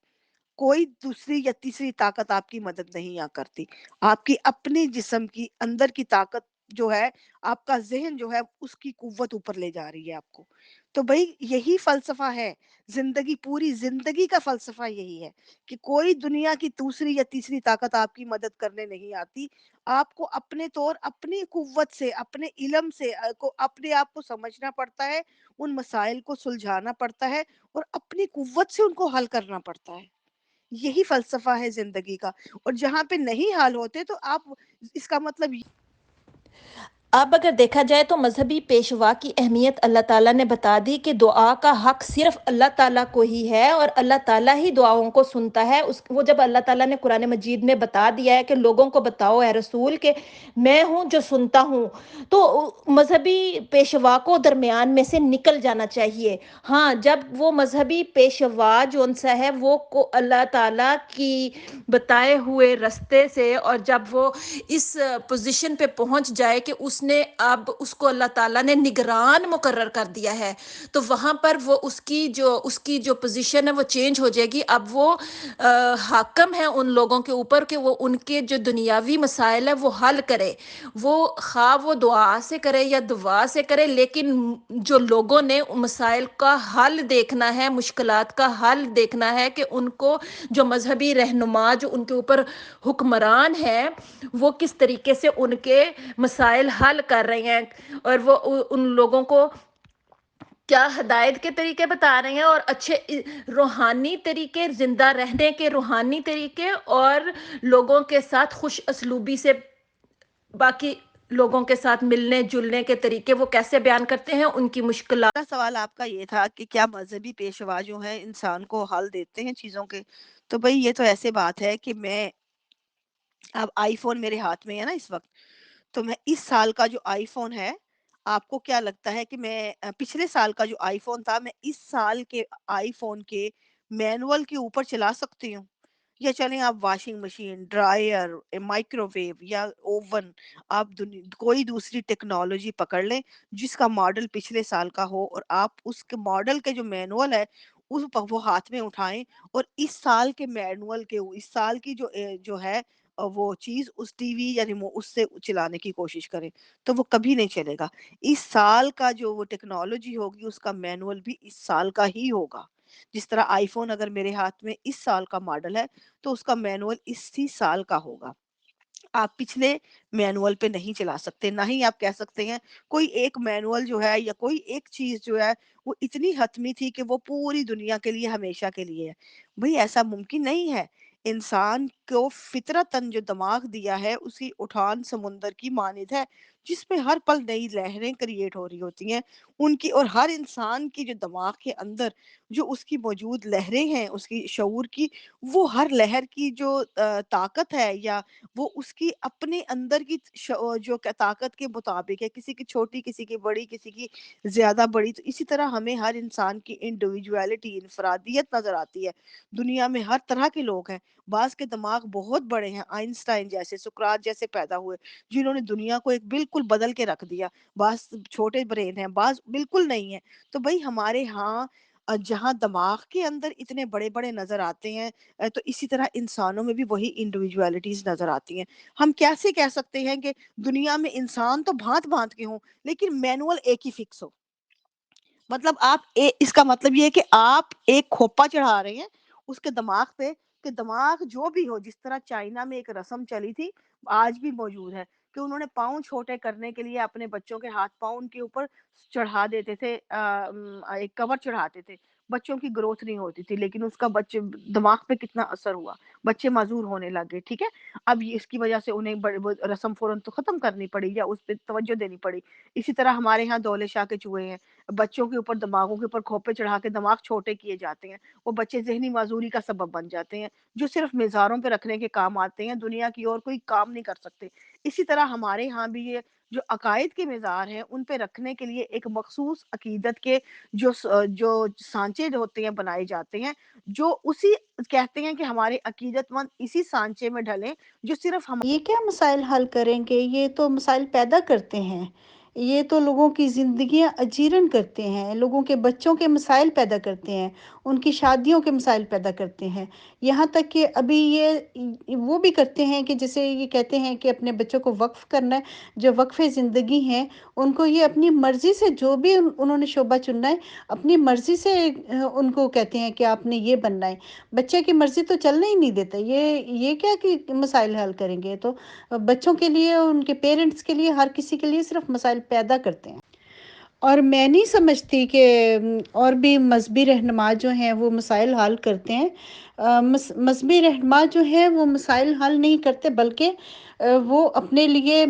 کوئی دوسری یا تیسری طاقت آپ کی مدد نہیں کرتی، آپ کی اپنی جسم کی اندر کی طاقت جو ہے، آپ کا ذہن جو ہے اس کی قوت اوپر لے جا رہی ہے آپ کو۔ تو بھائی یہی فلسفہ ہے زندگی، پوری زندگی کا فلسفہ یہی ہے کہ کوئی دنیا کی دوسری یا تیسری طاقت آپ کی مدد کرنے نہیں آتی، آپ کو اپنے طور اپنی قوت سے، اپنے علم سے اپنے آپ کو سمجھنا پڑتا ہے، ان مسائل کو سلجھانا پڑتا ہے اور اپنی قوت سے ان کو حل کرنا پڑتا ہے۔ یہی فلسفہ ہے زندگی کا، اور جہاں پہ نہیں حال ہوتے تو آپ اس کا مطلب اب اگر دیکھا جائے تو مذہبی پیشوا کی اہمیت اللہ تعالیٰ نے بتا دی کہ دعا کا حق صرف اللہ تعالیٰ کو ہی ہے اور اللہ تعالیٰ ہی دعاؤں کو سنتا ہے۔ وہ جب اللہ تعالیٰ نے قرآن مجید میں بتا دیا ہے کہ لوگوں کو بتاؤ اے رسول کہ میں ہوں جو سنتا ہوں، تو مذہبی پیشوا کو درمیان میں سے نکل جانا چاہیے۔ ہاں، جب وہ مذہبی پیشوا جو ان سا ہے وہ کو اللہ تعالیٰ کی بتائے ہوئے رستے سے، اور جب وہ اس پوزیشن پہ پہنچ جائے کہ اس نے اب اس کو اللہ تعالیٰ نے نگران مقرر کر دیا ہے، تو وہاں پر وہ اس کی جو پوزیشن ہے وہ چینج ہو جائے گی۔ اب وہ حاکم ہے ان لوگوں کے اوپر کہ وہ ان کے جو دنیاوی مسائل ہے وہ حل کرے، وہ خواہ وہ دعا سے کرے یا دعا سے کرے، لیکن جو لوگوں نے مسائل کا حل دیکھنا ہے، مشکلات کا حل دیکھنا ہے کہ ان کو جو مذہبی رہنما جو ان کے اوپر حکمران ہے وہ کس طریقے سے ان کے مسائل حل کر رہے ہیں، اور وہ ان لوگوں کو کیا ہدایت کے طریقے بتا رہے ہیں، اور اچھے روحانی طریقے، زندہ رہنے کے روحانی طریقے، اور لوگوں کے ساتھ خوش اسلوبی سے باقی لوگوں کے ساتھ ملنے جلنے کے طریقے وہ کیسے بیان کرتے ہیں، ان کی مشکلات۔ سوال آپ کا یہ تھا کہ کیا مذہبی پیشوا جو ہیں انسان کو حل دیتے ہیں چیزوں کے؟ تو بھائی یہ تو ایسے بات ہے کہ میں اب آئی فون میرے ہاتھ میں ہے نا اس وقت، تو میں اس سال کا جو آئی فون ہے، آپ کو کیا لگتا ہے کہ میں پچھلے سال کا جو آئی فون تھا میں اس سال کے آئی فون کے مینول کے اوپر چلا سکتی ہوں؟ یا چلیں آپ washing machine, dryer, microwave یا اوون، آپ کوئی دوسری ٹیکنالوجی پکڑ لیں جس کا ماڈل پچھلے سال کا ہو، اور آپ اس کے ماڈل کے جو مینول ہے وہ ہاتھ میں اٹھائیں، اور اس سال کے مینول کے اس سال کی جو ہے وہ چیز اس ٹی وی یا اس سے چلانے کی کوشش کریں، تو وہ کبھی نہیں چلے گا۔ اس سال کا جو وہ ٹیکنالوجی ہوگی اس کا مینول بھی اس سال کا ہی ہوگا۔ جس طرح آئی فون اگر میرے ہاتھ میں اس سال کا ماڈل ہے تو اس کا مینول اسی سال کا ہوگا، آپ پچھلے مینول پہ نہیں چلا سکتے، نہ ہی آپ کہہ سکتے ہیں کوئی ایک مینول جو ہے یا کوئی ایک چیز جو ہے وہ اتنی حتمی تھی کہ وہ پوری دنیا کے لیے ہمیشہ کے لیے ہے۔ بھئی ایسا ممکن نہیں ہے۔ انسان کو فطرتاً جو دماغ دیا ہے اسی اٹھان سمندر کی مانند ہے، جس میں ہر پل نئی لہریں کریٹ ہو رہی ہوتی ہیں، ان کی، اور ہر انسان کی جو دماغ کے اندر جو اس کی موجود لہریں ہیں اس کی شعور کی، وہ ہر لہر کی جو طاقت ہے یا وہ اس کی اپنے اندر کی جو طاقت کے مطابق ہے، کسی کی چھوٹی، کسی کی بڑی، کسی کی زیادہ بڑی، تو اسی طرح ہمیں ہر انسان کی انڈیویجویلٹی، انفرادیت نظر آتی ہے۔ دنیا میں ہر طرح کے لوگ ہیں، بعض کے دماغ بہت بڑے ہیں، آئنسٹائن جیسے، سقراط جیسے پیدا ہوئے جنہوں نے دنیا کو ایک بالکل بدل کے رکھ دیا، بعض چھوٹے برین ہیں، بعض بالکل نہیں ہیں۔ تو بھائی ہمارے ہاں جہاں دماغ کے اندر اتنے بڑے بڑے نظر آتے ہیں، تو اسی طرح انسانوں میں بھی وہی انڈیویجولیٹیز نظر آتی ہیں۔ ہم کیسے کہہ سکتے ہیں کہ دنیا میں انسان تو بھانت بھانت کے ہوں لیکن مینول ایک ہی فکس ہو؟ مطلب اس کا مطلب یہ ہے کہ آپ ایک کھوپا چڑھا رہے ہیں اس کے دماغ پہ، کہ دماغ جو بھی ہو، جس طرح چائنا میں ایک رسم چلی تھی، آج بھی موجود ہے، کہ انہوں نے پاؤں چھوٹے کرنے کے لیے اپنے بچوں کے ہاتھ پاؤں ان کے اوپر چڑھا دیتے تھے، ایک کور چڑھاتے تھے، بچوں کی گروتھ نہیں ہوتی تھی، لیکن اس کا بچے دماغ پہ کتنا اثر ہوا، بچے معذور ہونے لگے، ٹھیک ہے۔ اب اس کی وجہ سے انہیں رسم فوراً تو ختم کرنی پڑی یا اس پہ توجہ دینی پڑی۔ اسی طرح ہمارے ہاں دولے شاہ کے چوہے ہیں، بچوں کے اوپر دماغوں کے اوپر کھوپے چڑھا کے دماغ چھوٹے کیے جاتے ہیں، وہ بچے ذہنی معذوری کا سبب بن جاتے ہیں، جو صرف مزاروں پہ رکھنے کے کام آتے ہیں، دنیا کی اور کوئی کام نہیں کر سکتے۔ اسی طرح ہمارے ہاں بھی یہ جو عقائد کے مزار ہیں ان پہ رکھنے کے لیے ایک مخصوص عقیدت کے جو سانچے ہوتے ہیں بنائے جاتے ہیں، جو اسی کہتے ہیں کہ ہمارے عقیدت مند اسی سانچے میں ڈھلیں جو صرف ہم۔ یہ کیا مسائل حل کریں گے؟ یہ تو مسائل پیدا کرتے ہیں، یہ تو لوگوں کی زندگیاں اجیرن کرتے ہیں، لوگوں کے بچوں کے مسائل پیدا کرتے ہیں، ان کی شادیوں کے مسائل پیدا کرتے ہیں، یہاں تک کہ ابھی یہ وہ بھی کرتے ہیں کہ جیسے یہ کہتے ہیں کہ اپنے بچوں کو وقف کرنا ہے، جو وقف زندگی ہیں ان کو یہ اپنی مرضی سے جو بھی انہوں نے شعبہ چننا ہے اپنی مرضی سے ان کو کہتے ہیں کہ آپ نے یہ بننا ہے، بچے کی مرضی تو چلنا ہی نہیں دیتا۔ یہ کیا کہ مسائل حل کریں گے؟ تو بچوں کے لیے، ان کے پیرنٹس کے لیے، ہر کسی کے لیے صرف مسائل پیدا کرتے ہیں۔ اور میں نہیں سمجھتی کہ اور بھی مذہبی رہنما جو ہیں وہ مسائل حل کرتے ہیں۔ مذہبی رہنما جو ہیں وہ مسائل حل نہیں کرتے، بلکہ وہ اپنے لیے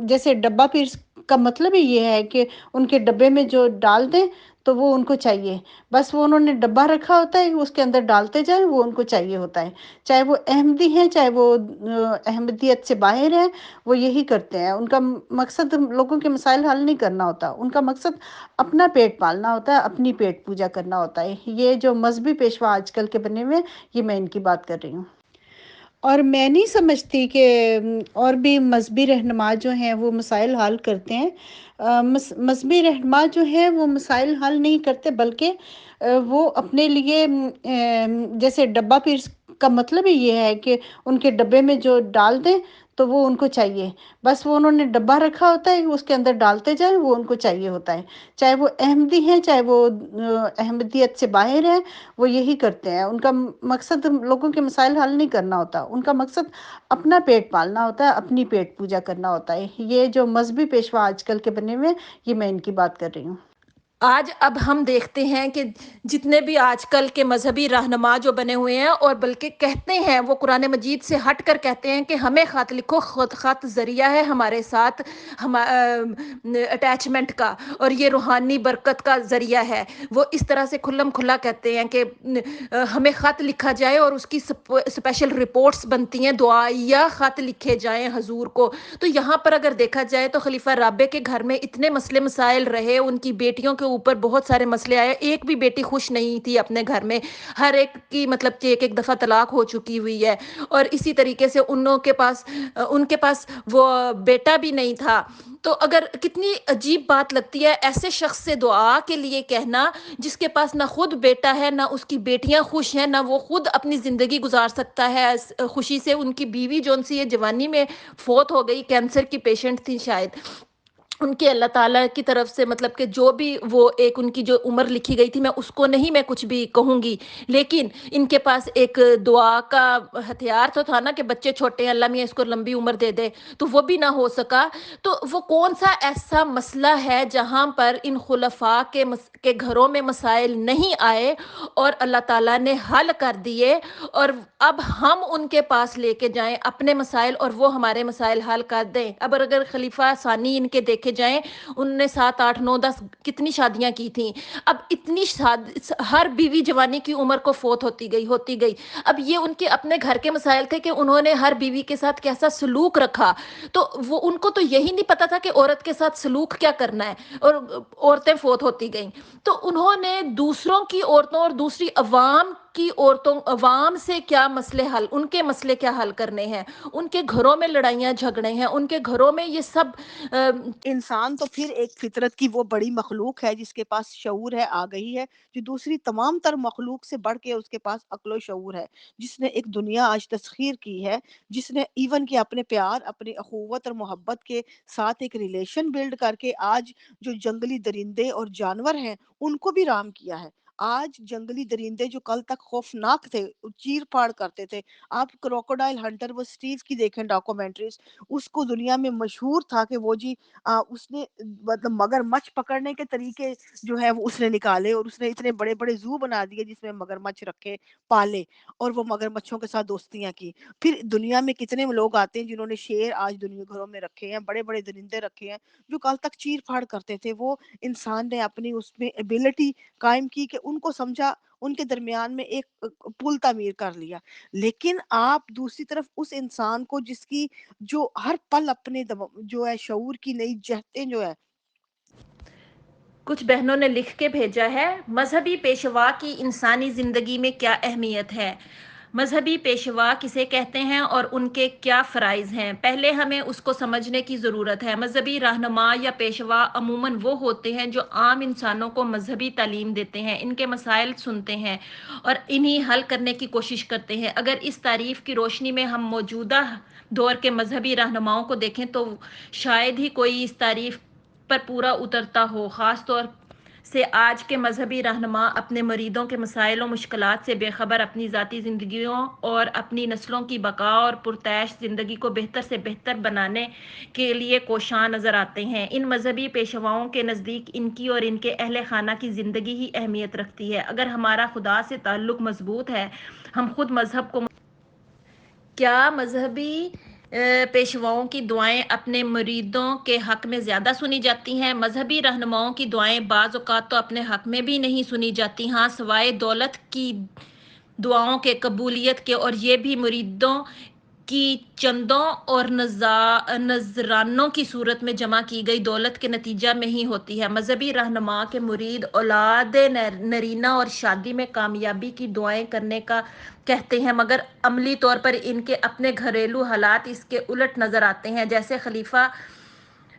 جیسے ڈبہ پیر کا مطلب ہی یہ ہے کہ ان کے ڈبے میں جو ڈال دیں تو وہ ان کو چاہیے، بس وہ انہوں نے ڈبہ رکھا ہوتا ہے، اس کے اندر ڈالتے جائیں، وہ ان کو چاہیے ہوتا ہے، چاہے وہ احمدی ہیں چاہے وہ احمدیت سے باہر ہیں، وہ یہی کرتے ہیں۔ ان کا مقصد لوگوں کے مسائل حل نہیں کرنا ہوتا، ان کا مقصد اپنا پیٹ پالنا ہوتا ہے، اپنی پیٹ پوجا کرنا ہوتا ہے۔ یہ جو مذہبی پیشوا آج کل کے بنے ہوئے، یہ میں ان کی بات کر رہی ہوں۔ اور میں نہیں سمجھتی کہ اور بھی مذہبی رہنما جو ہیں وہ مسائل حل کرتے ہیں۔ مذہبی رہنما جو ہیں وہ مسائل حل نہیں کرتے، بلکہ وہ اپنے لیے جیسے ڈبہ پیر کا مطلب ہی یہ ہے کہ ان کے ڈبے میں جو ڈال دیں تو وہ ان کو چاہیے، بس وہ انہوں نے ڈبہ رکھا ہوتا ہے، اس کے اندر ڈالتے جائیں، وہ ان کو چاہیے ہوتا ہے، چاہے وہ احمدی ہیں چاہے وہ احمدیت سے باہر ہیں، وہ یہی کرتے ہیں۔ ان کا مقصد لوگوں کے مسائل حل نہیں کرنا ہوتا، ان کا مقصد اپنا پیٹ پالنا ہوتا ہے، اپنی پیٹ پوجا کرنا ہوتا ہے۔ یہ جو مذہبی پیشوا آج کل کے بنے ہوئے، یہ میں ان کی بات کر رہی ہوں۔ آج اب ہم دیکھتے ہیں کہ جتنے بھی آج کل کے مذہبی رہنما جو بنے ہوئے ہیں، اور بلکہ کہتے ہیں، وہ قرآن مجید سے ہٹ کر کہتے ہیں کہ ہمیں خط لکھو، خط ذریعہ ہے ہمارے ساتھ اٹیچمنٹ کا، اور یہ روحانی برکت کا ذریعہ ہے۔ وہ اس طرح سے کھلم کھلا کہتے ہیں کہ ہمیں خط لکھا جائے اور اس کی اسپیشل رپورٹس بنتی ہیں، دعائیہ خط لکھے جائیں حضور کو۔ تو یہاں پر اگر دیکھا جائے تو خلیفہ رابع کے گھر میں اتنے مسئلے مسائل رہے، ان کی بیٹیوں کے اوپر بہت سارے مسئلے آئے، ایک بھی بیٹی خوش نہیں تھی اپنے گھر میں، ہر ایک کی مطلب کہ ایک دفعہ طلاق ہو چکی ہوئی ہے، اور اسی طریقے سے ان کے پاس وہ بیٹا بھی نہیں تھا۔ تو اگر کتنی عجیب بات لگتی ہے ایسے شخص سے دعا کے لیے کہنا، جس کے پاس نہ خود بیٹا ہے، نہ اس کی بیٹیاں خوش ہیں، نہ وہ خود اپنی زندگی گزار سکتا ہے خوشی سے۔ ان کی بیوی جون سی یہ جوانی میں فوت ہو گئی، کینسر کی پیشنٹ تھی شاید، ان کے اللہ تعالیٰ کی طرف سے مطلب کہ جو بھی وہ ایک ان کی جو عمر لکھی گئی تھی، میں اس کو نہیں میں کچھ بھی کہوں گی، لیکن ان کے پاس ایک دعا کا ہتھیار تو تھا نا کہ بچے چھوٹے ہیں، اللہ میاں اس کو لمبی عمر دے دے، تو وہ بھی نہ ہو سکا۔ تو وہ کون سا ایسا مسئلہ ہے جہاں پر ان خلفاء کے گھروں میں مسائل نہیں آئے اور اللہ تعالیٰ نے حل کر دیے، اور اب ہم ان کے پاس لے کے جائیں اپنے مسائل اور وہ ہمارے مسائل حل کر دیں۔ اب اگر خلیفہ ثانی ان کے دیکھے جائیں، انہوں نے 7 8 9 10 کتنی شادیاں کی تھیں، اب اتنی ہر بیوی جوانی کی عمر کو فوت ہوتی گئی۔ اب یہ ان کے اپنے گھر کے مسائل تھے کہ انہوں نے ہر بیوی کے ساتھ کیسا سلوک رکھا، تو وہ ان کو تو یہی نہیں پتا تھا کہ عورت کے ساتھ سلوک کیا کرنا ہے، اور عورتیں فوت ہوتی گئیں۔ تو انہوں نے دوسروں کی عورتوں اور دوسری عوام کی عورتوں عوام سے کیا مسئلے حل، ان کے مسئلے کیا حل کرنے ہیں، ان کے گھروں میں لڑائیاں جھگڑے ہیں، ان کے گھروں میں یہ سب انسان تو پھر ایک فطرت کی وہ بڑی مخلوق ہے جس کے پاس شعور ہے، آگہی ہے، جو دوسری تمام تر مخلوق سے بڑھ کے اس کے پاس عقل و شعور ہے، جس نے ایک دنیا آج تسخیر کی ہے، جس نے ایون کہ اپنے پیار، اپنی اخوت اور محبت کے ساتھ ایک ریلیشن بلڈ کر کے آج جو جنگلی درندے اور جانور ہیں ان کو بھی رام کیا ہے۔ آج جنگلی درندے جو کل تک خوفناک تھے، چیر پھاڑ کرتے تھے، آپ کروکوڈائل ہنٹر وہ اسٹیو کی دیکھیں ڈاکومنٹریز، اس کو دنیا میں مشہور تھا کہ وہ جی اس نے مطلب مگر مچھ پکڑنے کے طریقے جو ہے وہ اس نے نکالے، اور اس نے اتنے بڑے بڑے زو بنا دیے جس میں مگر مچھ رکھے، پالے، اور وہ مگر مچھوں کے ساتھ دوستیاں کی۔ پھر دنیا میں کتنے لوگ آتے ہیں جنہوں نے شیر آج دنیا گھروں میں رکھے ہیں، بڑے بڑے درندے رکھے ہیں جو کل تک چیر پھاڑ کرتے تھے۔ وہ انسان نے اپنی اس میں ایبلٹی قائم کی کہ ان کو سمجھا، ان کے درمیان میں ایک پل تعمیر کر لیا۔ لیکن آپ دوسری طرف اس انسان کو جس کی جو ہر پل اپنے جو ہے شعور کی نئی جہتیں جو ہے۔ کچھ بہنوں نے لکھ کے بھیجا ہے، مذہبی پیشوا کی انسانی زندگی میں کیا اہمیت ہے؟ مذہبی پیشوا کسے کہتے ہیں اور ان کے کیا فرائض ہیں؟ پہلے ہمیں اس کو سمجھنے کی ضرورت ہے۔ مذہبی رہنما یا پیشوا عموماً وہ ہوتے ہیں جو عام انسانوں کو مذہبی تعلیم دیتے ہیں، ان کے مسائل سنتے ہیں اور انہیں حل کرنے کی کوشش کرتے ہیں۔ اگر اس تعریف کی روشنی میں ہم موجودہ دور کے مذہبی رہنماؤں کو دیکھیں تو شاید ہی کوئی اس تعریف پر پورا اترتا ہو۔ خاص طور سے آج کے مذہبی رہنما اپنے مریدوں کے مسائل و مشکلات سے بے خبر اپنی ذاتی زندگیوں اور اپنی نسلوں کی بقا اور پرتعیش زندگی کو بہتر سے بہتر بنانے کے لیے کوشاں نظر آتے ہیں۔ ان مذہبی پیشواؤں کے نزدیک ان کی اور ان کے اہل خانہ کی زندگی ہی اہمیت رکھتی ہے۔ اگر ہمارا خدا سے تعلق مضبوط ہے، ہم خود مذہب کو کیا مذہبی پیشواؤں کی دعائیں اپنے مریدوں کے حق میں زیادہ سنی جاتی ہیں؟ مذہبی رہنماؤں کی دعائیں بعض اوقات تو اپنے حق میں بھی نہیں سنی جاتی، ہاں سوائے دولت کی دعاؤں کے قبولیت کے، اور یہ بھی مریدوں کی چندوں اور نذرانوں کی صورت میں جمع کی گئی دولت کے نتیجہ میں ہی ہوتی ہے۔ مذہبی رہنما کے مرید اولاد نرینہ اور شادی میں کامیابی کی دعائیں کرنے کا کہتے ہیں، مگر عملی طور پر ان کے اپنے گھریلو حالات اس کے الٹ نظر آتے ہیں۔ جیسے خلیفہ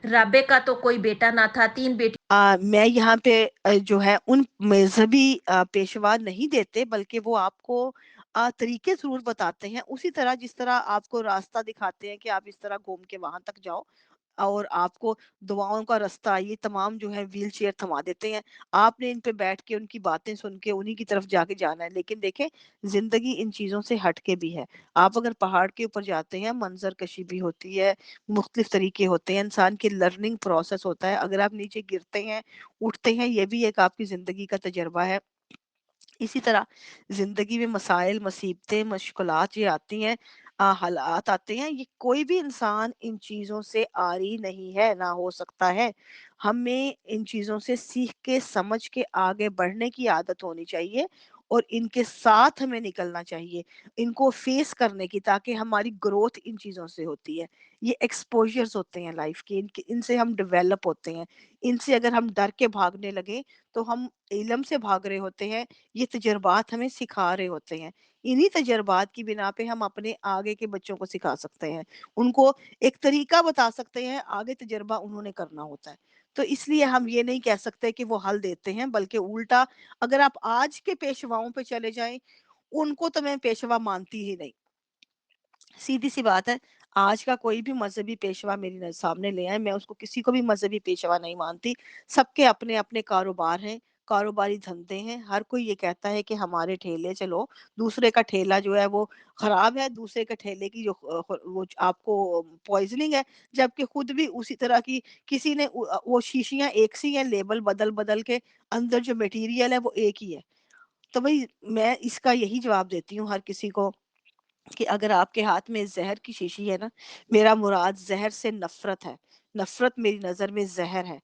رابع کا تو کوئی بیٹا نہ تھا، 3 بیٹی۔ میں یہاں پہ جو ہے ان مذہبی پیشوا نہیں دیتے، بلکہ وہ آپ کو طریقے ضرور بتاتے ہیں، اسی طرح جس طرح آپ کو راستہ دکھاتے ہیں کہ آپ اس طرح گھوم کے وہاں تک جاؤ، اور آپ کو دعاؤں کا راستہ یہ تمام جو ہے ویل چیئر تھما دیتے ہیں، آپ نے ان پہ بیٹھ کے ان کی باتیں سن کے انہی کی طرف جا کے جانا ہے۔ لیکن دیکھیں زندگی ان چیزوں سے ہٹ کے بھی ہے۔ آپ اگر پہاڑ کے اوپر جاتے ہیں، منظر کشی بھی ہوتی ہے، مختلف طریقے ہوتے ہیں، انسان کی لرننگ پروسیس ہوتا ہے، اگر آپ نیچے گرتے ہیں اٹھتے ہیں، یہ بھی ایک آپ کی زندگی کا تجربہ ہے۔ اسی طرح زندگی میں مسائل، مصیبتیں، مشکلات یہ آتی ہیں، حالات آتے ہیں، یہ کوئی بھی انسان ان چیزوں سے عاری نہیں ہے، نہ ہو سکتا ہے۔ ہمیں ان چیزوں سے سیکھ کے سمجھ کے آگے بڑھنے کی عادت ہونی چاہیے، اور ان کے ساتھ ہمیں نکلنا چاہیے، ان کو فیس کرنے کی، تاکہ ہماری گروتھ ان چیزوں سے ہوتی ہے۔ یہ ایکسپوجرز ہوتے ہیں لائف کے، ان سے ہم ڈیولپ ہوتے ہیں۔ ان سے اگر ہم ڈر کے بھاگنے لگیں تو ہم علم سے بھاگ رہے ہوتے ہیں، یہ تجربات ہمیں سکھا رہے ہوتے ہیں۔ انہی تجربات کی بنا پہ ہم اپنے آگے کے بچوں کو سکھا سکتے ہیں، ان کو ایک طریقہ بتا سکتے ہیں، آگے تجربہ انہوں نے کرنا ہوتا ہے۔ تو اس لیے ہم یہ نہیں کہہ سکتے کہ وہ حل دیتے ہیں، بلکہ الٹا اگر آپ آج کے پیشواؤں پہ چلے جائیں، ان کو تو میں پیشوا مانتی ہی نہیں۔ سیدھی سی بات ہے، آج کا کوئی بھی مذہبی پیشوا میری سامنے لے آئے، میں اس کو کسی کو بھی مذہبی پیشوا نہیں مانتی۔ سب کے اپنے اپنے کاروبار ہیں، کاروباری دھندے ہیں، ہر کوئی یہ کہتا ہے کہ ہمارے ٹھیلے چلو، دوسرے کا ٹھیلا جو ہے وہ خراب ہے، دوسرے کے ٹھیلے کی جو وہ آپ کو پوائزننگ ہے، جبکہ خود بھی اسی طرح کی کسی نے وہ شیشیاں ایک سی ہیں، لیبل بدل بدل کے، اندر جو میٹیریل ہے وہ ایک ہی ہے۔ تو بھئی میں اس کا یہی جواب دیتی ہوں ہر کسی کو کہ اگر آپ کے ہاتھ میں زہر کی شیشی ہے نا، میرا مراد زہر سے نفرت ہے، نفرت میری نظر میں زہر ہے۔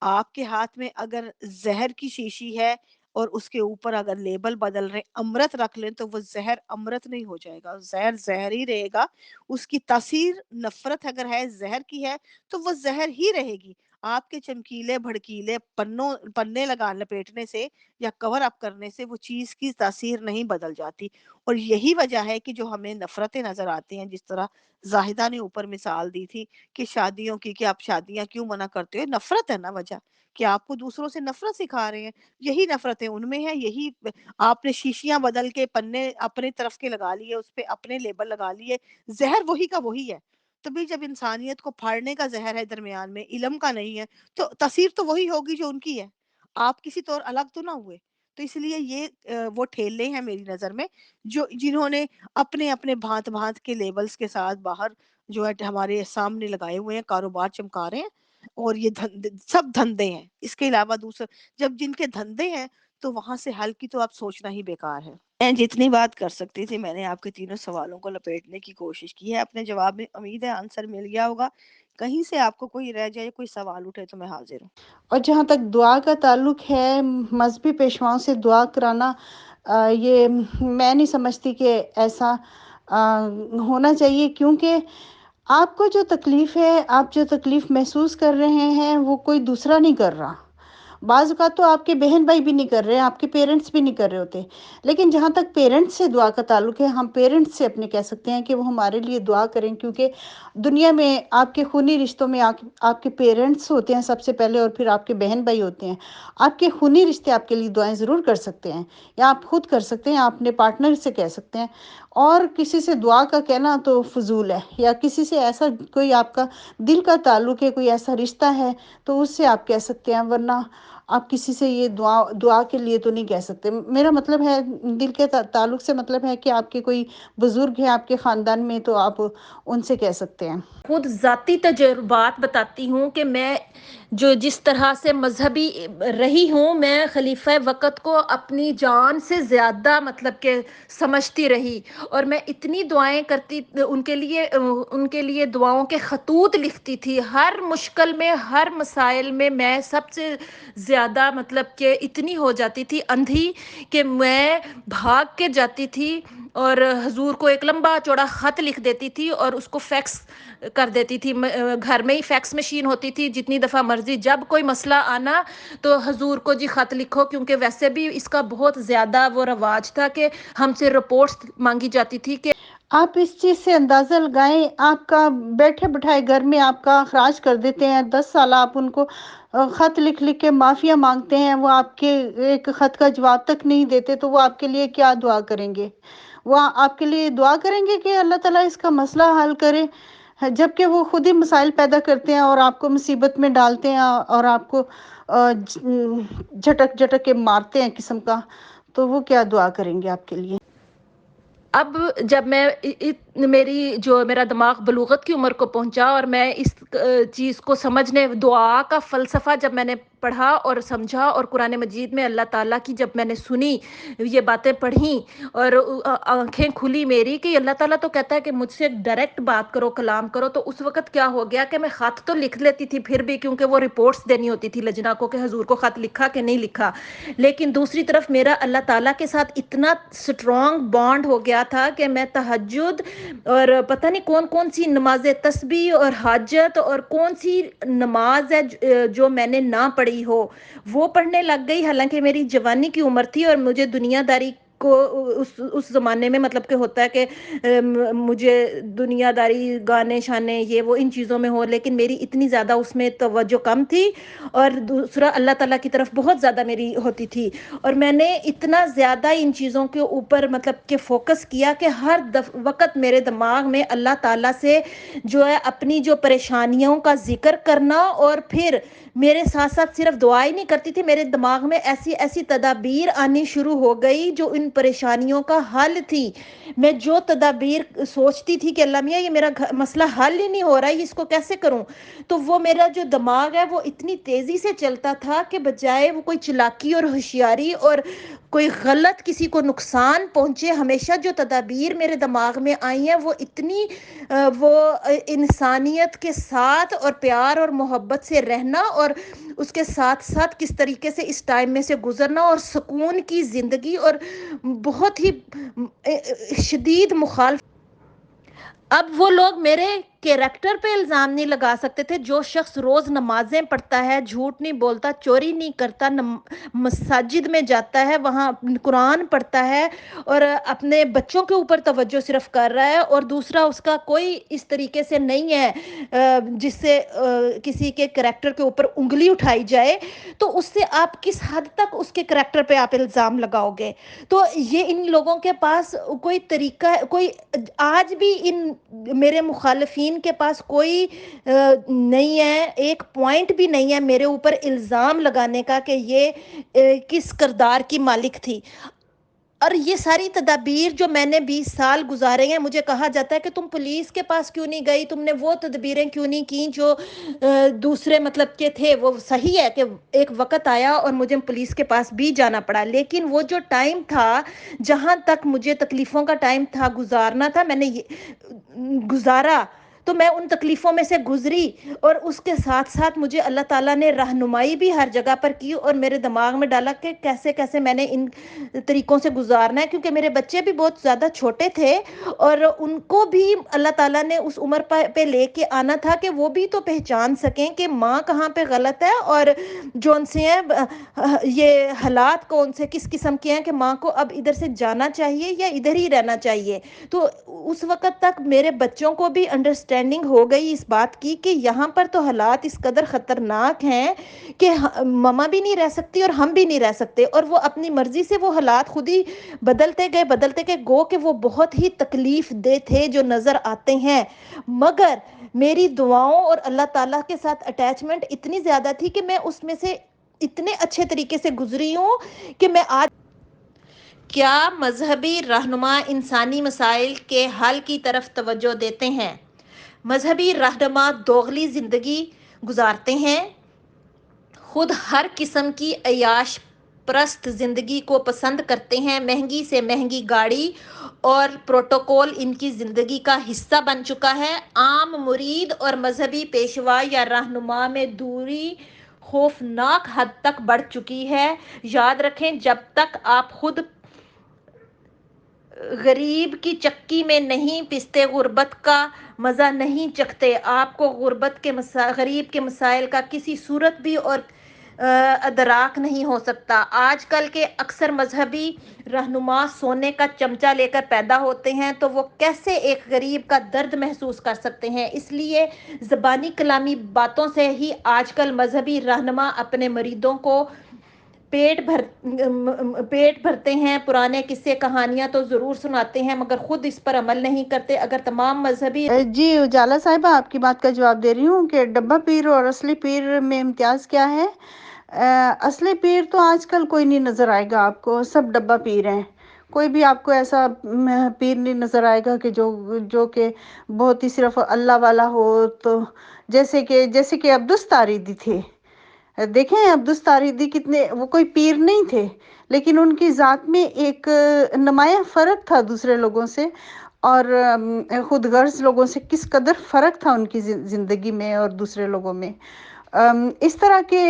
آپ کے ہاتھ میں اگر زہر کی شیشی ہے اور اس کے اوپر اگر لیبل بدل رہے امرت رکھ لیں، تو وہ زہر امرت نہیں ہو جائے گا، زہر زہر ہی رہے گا۔ اس کی تاثیر نفرت اگر ہے، زہر کی ہے، تو وہ زہر ہی رہے گی۔ آپ کے چمکیلے بھڑکیلے پنے لپیٹنے سے یا کور اپ کرنے سے وہ چیز کی تاثیر نہیں بدل جاتی. اور یہی وجہ ہے کہ جو ہمیں نفرتیں نظر آتی ہیں، جس طرح زاہدہ نے اوپر مثال دی تھی کہ شادیوں کی، کہ آپ شادیاں کیوں منع کرتے ہو، نفرت ہے نا وجہ، کہ آپ کو دوسروں سے نفرت سکھا رہے ہیں. یہی نفرتیں ان میں ہیں، یہی آپ نے شیشیاں بدل کے پنے اپنے طرف کے لگا لیے، اس پہ اپنے لیبل لگا لیے، زہر وہی کا وہی ہے. تبھی جب انسانیت کو پھاڑنے کا زہر ہے درمیان میں، علم کا نہیں ہے، تو تاثیر تو وہی ہوگی جو ان کی ہے. آپ کسی طور الگ تو نہ ہوئے. تو اس لیے یہ وہ ٹھیلے ہیں میری نظر میں، جنہوں نے اپنے اپنے بھانت بھانت کے لیبلز کے ساتھ باہر جو ہے ہمارے سامنے لگائے ہوئے ہیں، کاروبار چمکا رہے ہیں. اور یہ سب دھندے ہیں. اس کے علاوہ دوسرے جب جن کے دھندے ہیں تو وہاں سے حل کی تو آپ سوچنا ہی بیکار ہے. میں جتنی بات کر سکتی تھی میں نے آپ کے تینوں سوالوں کو لپیٹنے کی کوشش کی ہے اپنے جواب میں. امید ہے آنسر مل گیا ہوگا. کہیں سے آپ کو کوئی رہ جائے، کوئی سوال اٹھے تو میں حاضر ہوں. اور جہاں تک دعا کا تعلق ہے، مذہبی پیشواؤں سے دعا کرانا، یہ میں نہیں سمجھتی کہ ایسا ہونا چاہیے، کیونکہ آپ کو جو تکلیف ہے، آپ جو تکلیف محسوس کر رہے ہیں، وہ کوئی دوسرا نہیں کر رہا. بعض اوقات تو آپ کے بہن بھائی بھی نہیں کر رہے، آپ کے پیرنٹس بھی نہیں کر رہے ہوتے. لیکن جہاں تک پیرنٹس سے دعا کا تعلق ہے، ہم پیرنٹس سے اپنے کہہ سکتے ہیں کہ وہ ہمارے لیے دعا کریں، کیونکہ دنیا میں آپ کے خونی رشتوں میں آپ کے پیرنٹس ہوتے ہیں سب سے پہلے، اور پھر آپ کے بہن بھائی ہوتے ہیں. آپ کے خونی رشتے آپ کے لیے دعائیں ضرور کر سکتے ہیں، یا آپ خود کر سکتے ہیں، آپ اپنے پارٹنر سے کہہ سکتے ہیں. اور کسی سے دعا کا کہنا تو فضول ہے، یا کسی سے ایسا کوئی آپ کا دل کا تعلق ہے، کوئی ایسا رشتہ ہے تو اس سے آپ کہہ سکتے ہیں، ورنہ آپ کسی سے یہ دعا کے لیے تو نہیں کہہ سکتے. میرا مطلب ہے دل کے تعلق سے مطلب ہے کہ آپ کے کوئی بزرگ ہیں آپ کے خاندان میں، تو آپ ان سے کہہ سکتے ہیں. خود ذاتی تجربات بتاتی ہوں کہ میں جس طرح سے مذہبی رہی ہوں، میں خلیفہ وقت کو اپنی جان سے زیادہ مطلب کہ سمجھتی رہی. اور میں اتنی دعائیں کرتی ان کے لیے دعاؤں کے خطوط لکھتی تھی. ہر مشکل میں، ہر مسائل میں سب سے زیادہ مطلب کہ اتنی ہو جاتی تھی اندھی کہ میں بھاگ کے جاتی تھی اور حضور کو ایک لمبا چوڑا خط لکھ دیتی تھی اور اس کو فیکس کر دیتی تھی. گھر میں ہی فیکس مشین ہوتی تھی، جتنی دفعہ مرضی جب کوئی مسئلہ آنا تو حضور کو جی خط لکھو، کیونکہ ویسے بھی اس کا بہت زیادہ وہ رواج تھا کہ ہم سے رپورٹس مانگی جاتی تھی. کہ آپ اس چیز سے اندازہ لگائیں، آپ کا بیٹھے بٹھائے گھر میں آپ کا اخراج کر دیتے ہیں. 10 سال آپ ان کو خط لکھ لکھ کے معافیاں مانگتے ہیں، وہ آپ کے ایک خط کا جواب تک نہیں دیتے، تو وہ آپ کے لیے کیا دعا کریں گے؟ وہ آپ کے لیے دعا کریں گے کہ اللہ تعالیٰ اس کا مسئلہ حل کرے، جبکہ وہ خود ہی مسائل پیدا کرتے ہیں اور آپ کو مصیبت میں ڈالتے ہیں اور آپ کو جھٹک جھٹک کے مارتے ہیں قسم کا. تو وہ کیا دعا کریں گے آپ کے لیے؟ اب جب میرا دماغ بلوغت کی عمر کو پہنچا اور میں اس چیز کو سمجھنے، دعا کا فلسفہ جب میں نے پڑھا اور سمجھا، اور قرآن مجید میں اللہ تعالیٰ کی جب میں نے سنی، یہ باتیں پڑھیں اور آنکھیں کھلی میری کہ اللہ تعالیٰ تو کہتا ہے کہ مجھ سے ڈائریکٹ بات کرو، کلام کرو. تو اس وقت کیا ہو گیا کہ میں خط تو لکھ لیتی تھی پھر بھی، کیونکہ وہ رپورٹس دینی ہوتی تھی لجنہ کو کہ حضور کو خط لکھا کہ نہیں لکھا. لیکن دوسری طرف میرا اللہ تعالیٰ کے ساتھ اتنا سٹرونگ بانڈ ہو گیا تھا کہ میں تہجد اور پتہ نہیں کون کون سی نماز تسبیح اور حاجت اور کون سی نماز ہے جو میں نے نہ پڑھی ہو وہ پڑھنے لگ گئی. حالانکہ میری جوانی کی عمر تھی اور مجھے دنیا داری کو اس زمانے میں مطلب کہ ہوتا ہے کہ مجھے دنیا داری، گانے شانے، یہ وہ ان چیزوں میں ہو، لیکن میری اتنی زیادہ اس میں توجہ کم تھی. اور دوسرا اللہ تعالیٰ کی طرف بہت زیادہ میری ہوتی تھی. اور میں نے اتنا زیادہ ان چیزوں کے اوپر مطلب کہ فوکس کیا کہ ہر وقت میرے دماغ میں اللہ تعالیٰ سے جو ہے اپنی جو پریشانیوں کا ذکر کرنا، اور پھر میرے ساتھ ساتھ صرف دعائیں نہیں کرتی تھی، میرے دماغ میں ایسی تدابیر آنی شروع ہو گئی جو ان پریشانیوں کا حل تھی. میں جو تدابیر سوچتی تھی کہ اللہ میاں یہ میرا مسئلہ حل ہی نہیں ہو رہا ہے، اس کو کیسے کروں، تو وہ میرا جو دماغ ہے وہ اتنی تیزی سے چلتا تھا کہ بجائے وہ کوئی چلاکی اور ہوشیاری اور کوئی غلط کسی کو نقصان پہنچے، ہمیشہ جو تدابیر میرے دماغ میں آئی ہیں وہ اتنی وہ انسانیت کے ساتھ اور پیار اور محبت سے رہنا، اور اس کے ساتھ ساتھ کس طریقے سے اس ٹائم میں سے گزرنا اور سکون کی زندگی، اور بہت ہی شدید مخالف. اب وہ لوگ میرے کیریکٹر پہ الزام نہیں لگا سکتے تھے. جو شخص روز نمازیں پڑھتا ہے, جھوٹ نہیں بولتا, چوری نہیں کرتا, مساجد میں جاتا ہے, وہاں قرآن پڑھتا ہے اور اپنے بچوں کے اوپر توجہ صرف کر رہا ہے, اور دوسرا اس کا کوئی اس طریقے سے نہیں ہے جس سے کسی کے کریکٹر کے اوپر انگلی اٹھائی جائے, تو اس سے آپ کس حد تک اس کے کریکٹر پہ آپ الزام لگاؤ گے؟ تو یہ ان لوگوں کے پاس کوئی طریقہ, کوئی آج بھی ان میرے مخالفین کے پاس کوئی نہیں ہے, ایک پوائنٹ بھی نہیں ہے میرے اوپر الزام لگانے کا کہ یہ کس کردار کی مالک تھی. اور یہ ساری تدابیر جو میں نے 20 سال گزارے ہیں, مجھے کہا جاتا ہے کہ تم پولیس کے پاس کیوں نہیں گئی, تم نے وہ تدبیریں کیوں نہیں کیں جو دوسرے مطلب کے تھے. وہ صحیح ہے کہ ایک وقت آیا اور مجھے پولیس کے پاس بھی جانا پڑا, لیکن وہ جو ٹائم تھا جہاں تک مجھے تکلیفوں کا ٹائم تھا گزارنا تھا, میں نے گزارا, تو میں ان تکلیفوں میں سے گزری, اور اس کے ساتھ ساتھ مجھے اللہ تعالیٰ نے رہنمائی بھی ہر جگہ پر کی اور میرے دماغ میں ڈالا کہ کیسے کیسے میں نے ان طریقوں سے گزارنا ہے, کیونکہ میرے بچے بھی بہت زیادہ چھوٹے تھے اور ان کو بھی اللہ تعالیٰ نے اس عمر پہ لے کے آنا تھا کہ وہ بھی تو پہچان سکیں کہ ماں کہاں پہ غلط ہے اور جو ان سے ہیں یہ حالات کون سے کس قسم کے ہیں کہ ماں کو اب ادھر سے جانا چاہیے یا ادھر ہی رہنا چاہیے. تو اس وقت تک میرے بچوں کو بھی انڈرسٹینڈنگ ہو گئی اس بات کی کہ یہاں پر تو حالات اس قدر خطرناک ہیں کہ ماما بھی نہیں رہ سکتی اور ہم بھی نہیں رہ سکتے, اور وہ اپنی مرضی سے وہ حالات خود ہی بدلتے گئے گو کہ وہ بہت ہی تکلیف دہ تھے جو نظر آتے ہیں. مگر میری دعاؤں اور اللہ تعالیٰ کے ساتھ اٹیچمنٹ اتنی زیادہ تھی کہ میں اس میں سے اتنے اچھے طریقے سے گزری ہوں کہ میں آج. کیا مذہبی رہنما انسانی مسائل کے حل کی طرف توجہ دیتے ہیں؟ مذہبی رہنما دوغلی زندگی گزارتے ہیں, خود ہر قسم کی عیاش پرست زندگی کو پسند کرتے ہیں, مہنگی سے مہنگی گاڑی اور پروٹوکول ان کی زندگی کا حصہ بن چکا ہے. عام مرید اور مذہبی پیشوا یا رہنما میں دوری خوفناک حد تک بڑھ چکی ہے. یاد رکھیں, جب تک آپ خود غریب کی چکی میں نہیں پستے, غربت کا مزہ نہیں چکھتے, آپ کو غریب کے مسائل کا کسی صورت بھی اور ادراک نہیں ہو سکتا. آج کل کے اکثر مذہبی رہنما سونے کا چمچہ لے کر پیدا ہوتے ہیں, تو وہ کیسے ایک غریب کا درد محسوس کر سکتے ہیں؟ اس لیے زبانی کلامی باتوں سے ہی آج کل مذہبی رہنما اپنے مریدوں کو پیٹ بھرتے ہیں, پرانے قصے کہانیاں تو ضرور سناتے ہیں مگر خود اس پر عمل نہیں کرتے. اگر تمام مذہبی جی اجالا صاحبہ آپ کی بات کا جواب دے رہی ہوں کہ ڈبہ پیر اور اصلی پیر میں امتیاز کیا ہے. اصلی پیر تو آج کل کوئی نہیں نظر آئے گا آپ کو, سب ڈبہ پیر ہیں. کوئی بھی آپ کو ایسا پیر نہیں نظر آئے گا کہ جو کہ بہت ہی صرف اللہ والا ہو. تو جیسے کہ عبدالس تاریدی تھے, دیکھیں عبدالس تاریدی کتنے, وہ کوئی پیر نہیں تھے لیکن ان کی ذات میں ایک نمایاں فرق تھا دوسرے لوگوں سے, اور خود غرض لوگوں سے کس قدر فرق تھا ان کی زندگی میں اور دوسرے لوگوں میں. اس طرح کے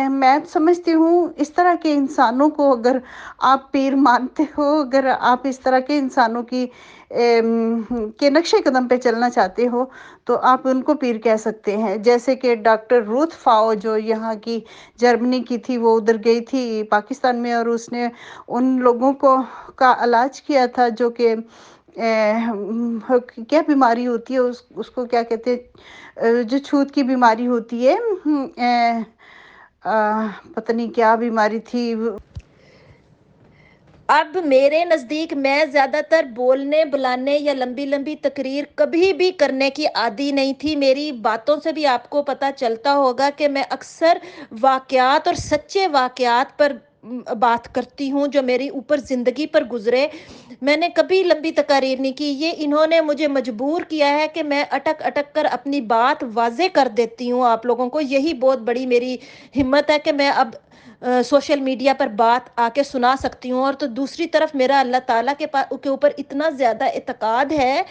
میں سمجھتی ہوں اس طرح کے انسانوں کو اگر آپ پیر مانتے ہو, اگر آپ اس طرح کے انسانوں کے نقشے قدم پہ چلنا چاہتے ہو تو آپ ان کو پیر کہہ سکتے ہیں. جیسے کہ ڈاکٹر روتھ فاؤ جو یہاں کی جرمنی کی تھی, وہ ادھر گئی تھی پاکستان میں اور اس نے ان لوگوں کا علاج کیا تھا جو کہ کیا بیماری ہوتی ہے اس کو کیا کہتے ہیں, جو چھوت کی بیماری ہوتی ہے, پتہ نہیں کیا بیماری تھی. اب میرے نزدیک میں زیادہ تر بولنے بلانے یا لمبی لمبی تقریر کبھی بھی کرنے کی عادی نہیں تھی. میری باتوں سے بھی آپ کو پتہ چلتا ہوگا کہ میں اکثر واقعات اور سچے واقعات پر بات کرتی ہوں جو میری اوپر زندگی پر گزرے. میں نے کبھی لمبی تقاریر نہیں کی. یہ انہوں نے مجھے مجبور کیا ہے کہ میں اٹک کر اپنی بات واضح کر دیتی ہوں آپ لوگوں کو. یہی بہت بڑی میری ہمت ہے کہ میں اب سوشل میڈیا پر بات آ کے سنا سکتی ہوں. اور تو دوسری طرف میرا اللہ تعالیٰ کے اوپر اتنا زیادہ اعتقاد ہے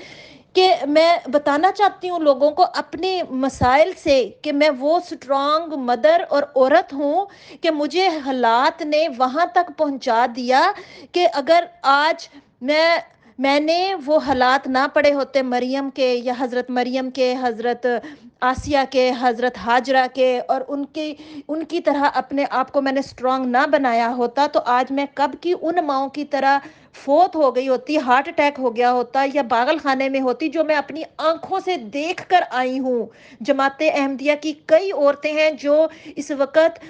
کہ میں بتانا چاہتی ہوں لوگوں کو اپنے مسائل سے کہ میں وہ سٹرانگ مدر اور عورت ہوں کہ مجھے حالات نے وہاں تک پہنچا دیا کہ اگر آج میں میں نے وہ حالات نہ پڑے ہوتے مریم کے یا حضرت مریم کے، حضرت آسیہ کے، حضرت ہاجرہ کے، اور ان کی طرح اپنے آپ کو میں نے اسٹرانگ نہ بنایا ہوتا تو آج میں کب کی ان ماؤں کی طرح فوت ہو گئی ہوتی، ہارٹ اٹیک ہو گیا ہوتا یا پاگل خانے میں ہوتی، جو میں اپنی آنکھوں سے دیکھ کر آئی ہوں۔ جماعت احمدیہ کی کئی عورتیں ہیں جو اس وقت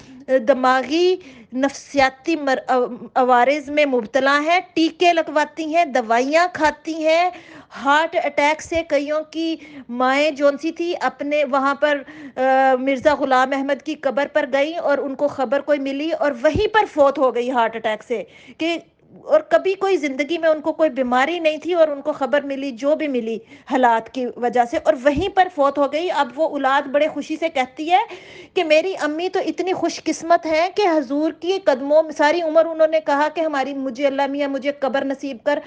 دماغی نفسیاتی عوارض میں مبتلا ہیں، ٹیکے لگواتی ہیں، دوائیاں کھاتی ہیں، ہارٹ اٹیک سے کئیوں کی مائیں جون سی تھی اپنے وہاں پر مرزا غلام احمد کی قبر پر گئی اور ان کو خبر کوئی ملی اور وہیں پر فوت ہو گئی ہارٹ اٹیک سے، کہ اور کبھی کوئی زندگی میں ان کو کوئی بیماری نہیں تھی اور ان کو خبر ملی جو بھی ملی حالات کی وجہ سے، اور وہیں پر فوت ہو گئی۔ اب وہ اولاد بڑے خوشی سے کہتی ہے کہ میری امی تو اتنی خوش قسمت ہیں کہ حضور کی قدموں میں ساری عمر انہوں نے کہا کہ مجھے اللہ میاں مجھے قبر نصیب کر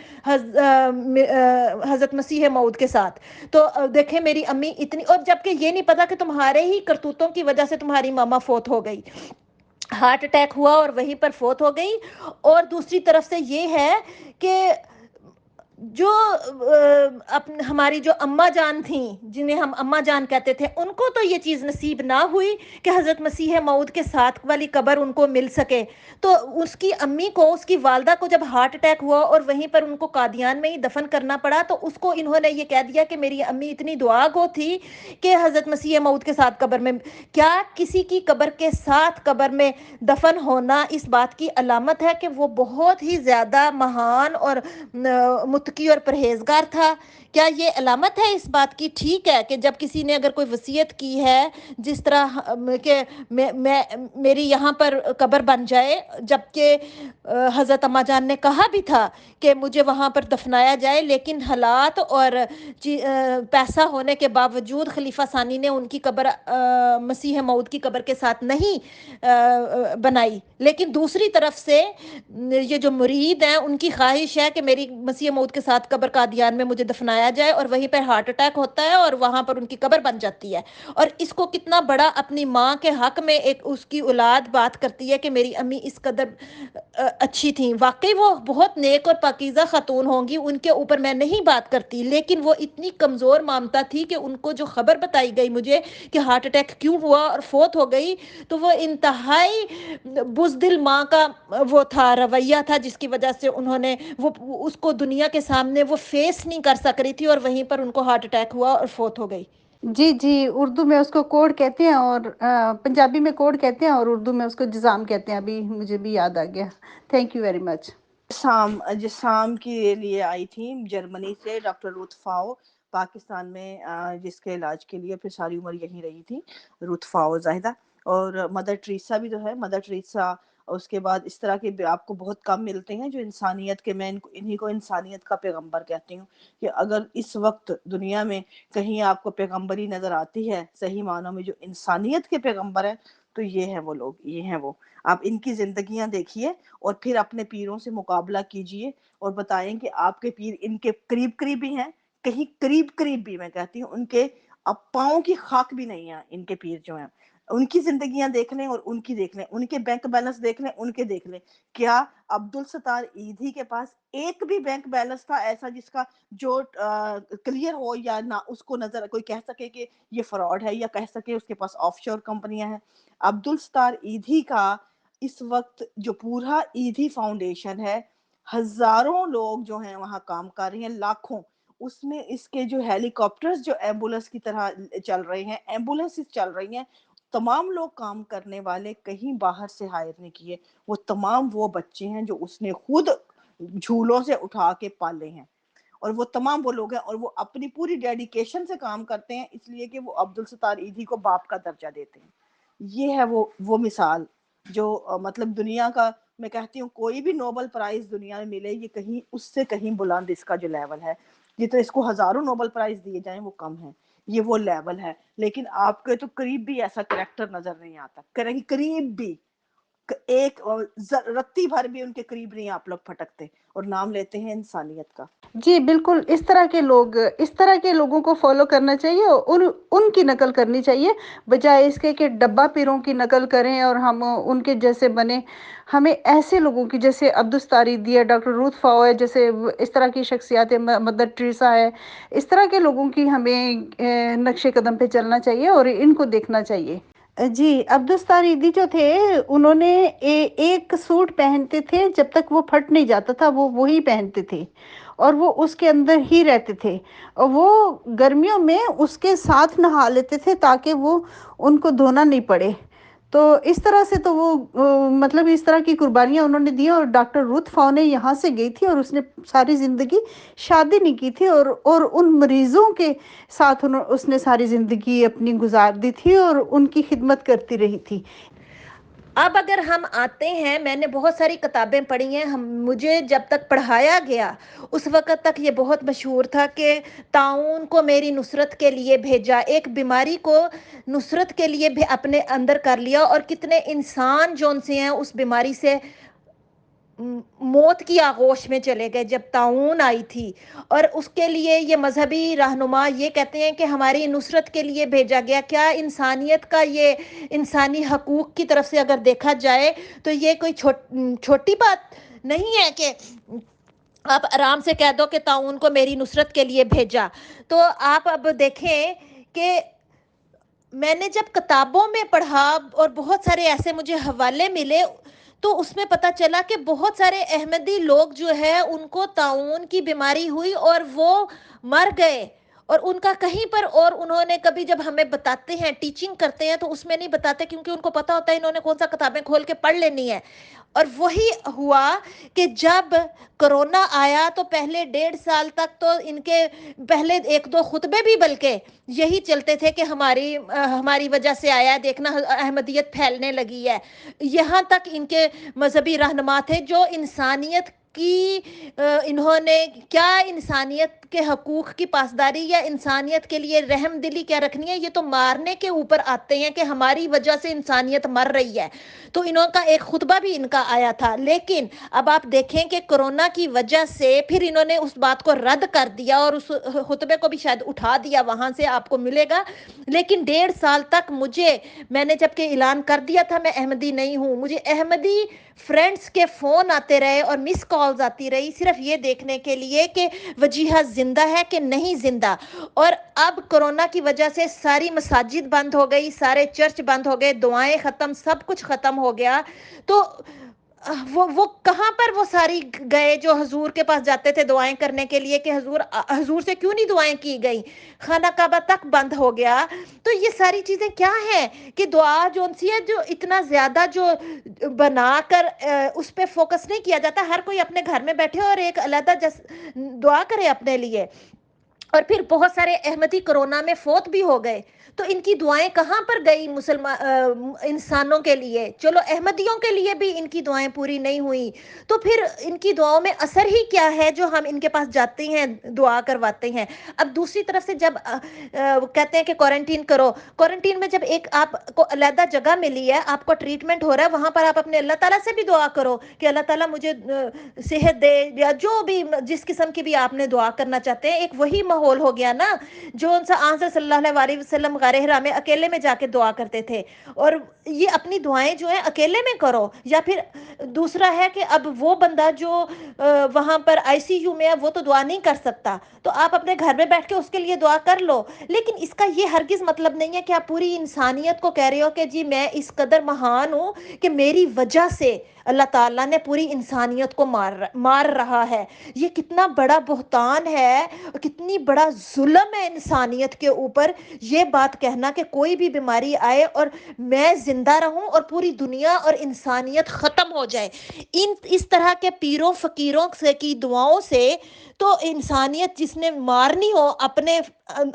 حضرت مسیح موعود کے ساتھ۔ تو دیکھیں میری امی اتنی، اور جبکہ یہ نہیں پتا کہ تمہارے ہی کرتوتوں کی وجہ سے تمہاری ماما فوت ہو گئی، ہارٹ اٹیک ہوا اور وہیں پر فوت ہو گئی۔ اور دوسری طرف سے یہ ہے کہ جو ہماری جو اماں جان تھیں، جنہیں ہم اماں جان کہتے تھے، ان کو تو یہ چیز نصیب نہ ہوئی کہ حضرت مسیح موعود کے ساتھ والی قبر ان کو مل سکے۔ تو اس کی امی کو، اس کی والدہ کو جب ہارٹ اٹیک ہوا اور وہیں پر ان کو قادیان میں ہی دفن کرنا پڑا تو اس کو انہوں نے یہ کہہ دیا کہ میری امی اتنی دعا گو تھی کہ حضرت مسیح موعود کے ساتھ قبر میں، کیا کسی کی قبر کے ساتھ قبر میں دفن ہونا اس بات کی علامت ہے کہ وہ بہت ہی زیادہ مہان اور متقی اور پرہیزگار تھا؟ کیا یہ علامت ہے اس بات کی؟ ٹھیک ہے کہ جب کسی نے اگر کوئی وصیت کی ہے جس طرح کہ میری یہاں پر قبر بن جائے، جبکہ حضرت اماں جان نے کہا بھی تھا کہ مجھے وہاں پر دفنایا جائے، لیکن حالات اور پیسہ ہونے کے باوجود خلیفہ ثانی نے ان کی قبر مسیح موعود کی قبر کے ساتھ نہیں بنائی۔ لیکن دوسری طرف سے یہ جو مرید ہیں ان کی خواہش ہے کہ میری مسیح موعود کے ساتھ قبر قادیان میں مجھے دفنایا جائے، اور وہیں پر ہارٹ اٹیک ہوتا ہے اور وہاں پر ان کی قبر بن جاتی ہے۔ اور اس کو کتنا بڑا اپنی ماں کے حق میں ایک اس کی اولاد بات کرتی ہے کہ میری امی اس قدر اچھی تھیں۔ واقعی وہ بہت نیک اور پاکیزہ خاتون ہوں گی، ان کے اوپر میں نہیں بات کرتی، لیکن وہ اتنی کمزور مامتا تھی کہ ان کو جو خبر بتائی گئی مجھے کہ ہارٹ اٹیک کیوں ہوا اور فوت ہو گئی، تو وہ انتہائی بزدل ماں کا وہ تھا، رویہ تھا، جس کی وجہ سے انہوں نے وہ اس کو دنیا کے سامنے وہ فیس نہیں کر سک رہی تھی اور وہیں پر ان کو ہارٹ اٹیک ہوا اور فوت ہو گئی۔ جی جی، اردو میں اس کو کوڑ کہتے ہیں اور پنجابی میں کوڑ کہتے ہیں اور اردو میں اس کو جزام کہتے ہیں، ابھی مجھے بھی یاد آ گیا۔ Thank you very much. جسام کے لیے آئی تھی جرمنی سے ڈاکٹر روت فاؤ، پاکستان میں جس کے علاج کے لیے پھر ساری عمر یہیں رہی تھی روت فاؤ زاہدہ۔ اور مدر ٹریسا بھی جو ہے، مدر ٹریسا، اس کے بعد اس طرح کے آپ کو بہت کم ملتے ہیں جو انسانیت کے، میں انہی کو انسانیت کا پیغمبر کہتی ہوں، کہ اگر اس وقت دنیا میں کہیں آپ کو پیغمبری نظر آتی ہے صحیح معنوں میں جو انسانیت کے پیغمبر ہیں تو یہ ہیں وہ لوگ، یہ ہیں وہ۔ آپ ان کی زندگیاں دیکھیے اور پھر اپنے پیروں سے مقابلہ کیجئے اور بتائیں کہ آپ کے پیر ان کے قریب قریب بھی ہیں، کہیں قریب بھی، میں کہتی ہوں ان کے اب پاؤں کی خاک بھی نہیں ہے ان کے پیر جو ہیں۔ ان کی زندگیاں دیکھ لیں اور ان کی دیکھ لیں، ان کے بینک بیلنس دیکھ لیں، ان کے دیکھ لیں۔ کیا عبدالستار ایدھی کے پاس ایک بھی بینک بیلنس تھا ایسا جس کا جو کلیئر ہو یا نہ اس کو نظر کوئی کہہ سکے کہ یہ فراڈ ہے، یا کہہ سکے اس کے پاس آف شور کمپنیاں ہیں؟ عبدالستار ایدھی کا اس وقت جو پورا ایدھی فاؤنڈیشن ہے، ہزاروں لوگ جو ہیں وہاں کام کر رہے ہیں، لاکھوں، اس میں اس کے جو ہیلی کاپٹرز جو ایمبولنس کی طرح چل رہے ہیں، ایمبولنس چل رہی ہیں، تمام لوگ کام کرنے والے کہیں باہر سے ہائر نہیں کیے، وہ تمام وہ بچے ہیں جو اس نے خود جھولوں سے اٹھا کے پالے ہیں، اور وہ تمام وہ لوگ ہیں، اور وہ اپنی پوری ڈیڈیکیشن سے کام کرتے ہیں، اس لیے کہ وہ عبدالستار ایدھی کو باپ کا درجہ دیتے ہیں۔ یہ ہے وہ مثال جو مطلب دنیا کا، میں کہتی ہوں کوئی بھی نوبل پرائز دنیا میں ملے، یہ کہیں اس سے کہیں بلند اس کا جو لیول ہے، جتنے اس کو ہزاروں نوبل پرائز دیے جائیں وہ کم ہیں، یہ وہ لیول ہے۔ لیکن آپ کے تو قریب بھی ایسا کریکٹر نظر نہیں آتا، قریب بھی، ایک رتی بھر بھی ان کے قریب نہیں آپ لوگ پھٹکتے اور نام لیتے ہیں انسانیت کا. جی بالکل، اس طرح کے لوگوں کو فالو کرنا چاہیے، اور ان کی نقل کرنی چاہیے، بجائے اس کے کہ ڈبہ پیروں کی نقل کریں اور ہم ان کے جیسے بنے. ہمیں ایسے لوگوں کی، جیسے عبدالستاری دی ہے، ڈاکٹر روتھ فاؤ ہے، جیسے اس طرح کی شخصیات، مدر ٹریسا ہے، اس طرح کے لوگوں کی ہمیں نقش قدم پہ چلنا چاہیے اور ان کو دیکھنا چاہیے. جی، عبدالستاری دی جو تھے، انہوں نے ایک سوٹ پہنتے تھے، جب تک وہ پھٹ نہیں جاتا تھا وہ وہی پہنتے تھے، اور وہ اس کے اندر ہی رہتے تھے، اور وہ گرمیوں میں اس کے ساتھ نہا لیتے تھے تاکہ وہ ان کو دھونا نہیں پڑے. تو اس طرح سے تو وہ مطلب اس طرح کی قربانیاں انہوں نے دی. اور ڈاکٹر روتھ فاؤ نے یہاں سے گئی تھی اور اس نے ساری زندگی شادی نہیں کی تھی، اور ان مریضوں کے ساتھ اس نے ساری زندگی اپنی گزار دی تھی اور ان کی خدمت کرتی رہی تھی. اب اگر ہم آتے ہیں، میں نے بہت ساری کتابیں پڑھی ہیں، مجھے جب تک پڑھایا گیا اس وقت تک یہ بہت مشہور تھا کہ طاعون کو میری نصرت کے لیے بھیجا، ایک بیماری کو نصرت کے لیے بھی اپنے اندر کر لیا، اور کتنے انسان جون سے ہیں اس بیماری سے موت کی آغوش میں چلے گئے جب طاعون آئی تھی. اور اس کے لیے یہ مذہبی رہنما یہ کہتے ہیں کہ ہماری نصرت کے لیے بھیجا گیا. کیا انسانیت کا یہ انسانی حقوق کی طرف سے اگر دیکھا جائے تو یہ کوئی چھوٹی بات نہیں ہے کہ آپ آرام سے کہہ دو کہ طاعون کو میری نصرت کے لیے بھیجا. تو آپ اب دیکھیں کہ میں نے جب کتابوں میں پڑھا اور بہت سارے ایسے مجھے حوالے ملے تو اس میں پتہ چلا کہ بہت سارے احمدی لوگ جو ہے ان کو طاعون کی بیماری ہوئی اور وہ مر گئے، اور ان کا کہیں پر، اور انہوں نے کبھی جب ہمیں بتاتے ہیں ٹیچنگ کرتے ہیں تو اس میں نہیں بتاتے، کیونکہ ان کو پتہ ہوتا ہے انہوں نے کون سا کتابیں کھول کے پڑھ لینی ہے. اور وہی ہوا کہ جب کرونا آیا تو پہلے 1.5 سال تک تو ان کے پہلے 1-2 خطبے بھی بلکہ یہی چلتے تھے کہ ہماری وجہ سے آیا، دیکھنا احمدیت پھیلنے لگی ہے. یہاں تک ان کے مذہبی رہنما تھے جو انسانیت کی انہوں نے کیا انسانیت کے حقوق کی پاسداری یا انسانیت کے لیے رحم دلی کیا رکھنی ہے، یہ تو مارنے کے اوپر آتے ہیں کہ ہماری وجہ سے انسانیت مر رہی ہے. تو انہوں کا ایک خطبہ بھی ان کا آیا تھا، لیکن اب آپ دیکھیں کہ کرونا کی وجہ سے پھر انہوں نے اس بات کو رد کر دیا اور اس خطبے کو بھی شاید اٹھا دیا، وہاں سے آپ کو ملے گا. لیکن 1.5 سال تک میں نے جب کہ اعلان کر دیا تھا میں احمدی نہیں ہوں، مجھے احمدی فرینڈز کے فون آتے رہے اور مس کالز آتی رہی صرف یہ دیکھنے کے لیے کہ وجیہہ زندہ ہے کہ نہیں زندہ. اور اب کرونا کی وجہ سے ساری مساجد بند ہو گئی، سارے چرچ بند ہو گئے، دعائیں ختم، سب کچھ ختم ہو گیا. تو وہ کہاں پر وہ ساری گئے جو حضور کے پاس جاتے تھے دعائیں کرنے کے لیے کہ حضور سے کیوں نہیں دعائیں کی گئی؟ خانہ کعبہ تک بند ہو گیا. تو یہ ساری چیزیں کیا ہیں کہ دعا جو سی ہے، جو اتنا زیادہ جو بنا کر اس پہ فوکس نہیں کیا جاتا، ہر کوئی اپنے گھر میں بیٹھے اور ایک علیحدہ دعا کرے اپنے لیے. اور پھر بہت سارے احمدی کرونا میں فوت بھی ہو گئے، تو ان کی دعائیں کہاں پر گئی انسانوں کے لیے؟ چلو احمدیوں کے لیے بھی ان کی دعائیں پوری نہیں ہوئی، تو پھر ان کی دعاؤں میں اثر ہی کیا ہے جو ہم ان کے پاس جاتے ہیں دعا کرواتے ہیں؟ اب دوسری طرف سے جب کہتے ہیں کہ کوارنٹین کرو، کوارنٹین میں جب ایک آپ کو علیحدہ جگہ ملی ہے، آپ کو ٹریٹمنٹ ہو رہا ہے، وہاں پر آپ اپنے اللہ تعالیٰ سے بھی دعا کرو کہ اللہ تعالیٰ مجھے صحت دے، یا جو بھی جس قسم کی بھی آپ نے دعا کرنا چاہتے ہیں. ایک وہی ماحول ہو گیا نا جو ان سے آنظر صلی اللہ علیہ وسلم غار حرا میں اکیلے میں جا کے دعا کرتے تھے. اور یہ اپنی دعائیں جو ہیں اکیلے میں کرو. یا پھر دوسرا ہے کہ اب وہ بندہ جو وہاں پر ICU میں ہے وہ تو دعا نہیں کر سکتا، تو آپ اپنے گھر میں بیٹھ کے اس کے لیے دعا کر لو. لیکن اس کا یہ ہرگز مطلب نہیں ہے کہ آپ پوری انسانیت کو کہہ رہے ہو کہ جی میں اس قدر مہان ہوں کہ میری وجہ سے اللہ تعالیٰ نے پوری انسانیت کو مار رہا ہے. یہ کتنا بڑا بہتان ہے، کتنی بڑا ظلم ہے انسانیت کے اوپر یہ بات کہنا کہ کوئی بھی بیماری آئے اور میں زندہ رہوں اور پوری دنیا اور انسانیت ختم ہو جائے. اس طرح کے پیروں فقیروں سے کی دعاؤں سے تو انسانیت جس نے مارنی ہو، اپنے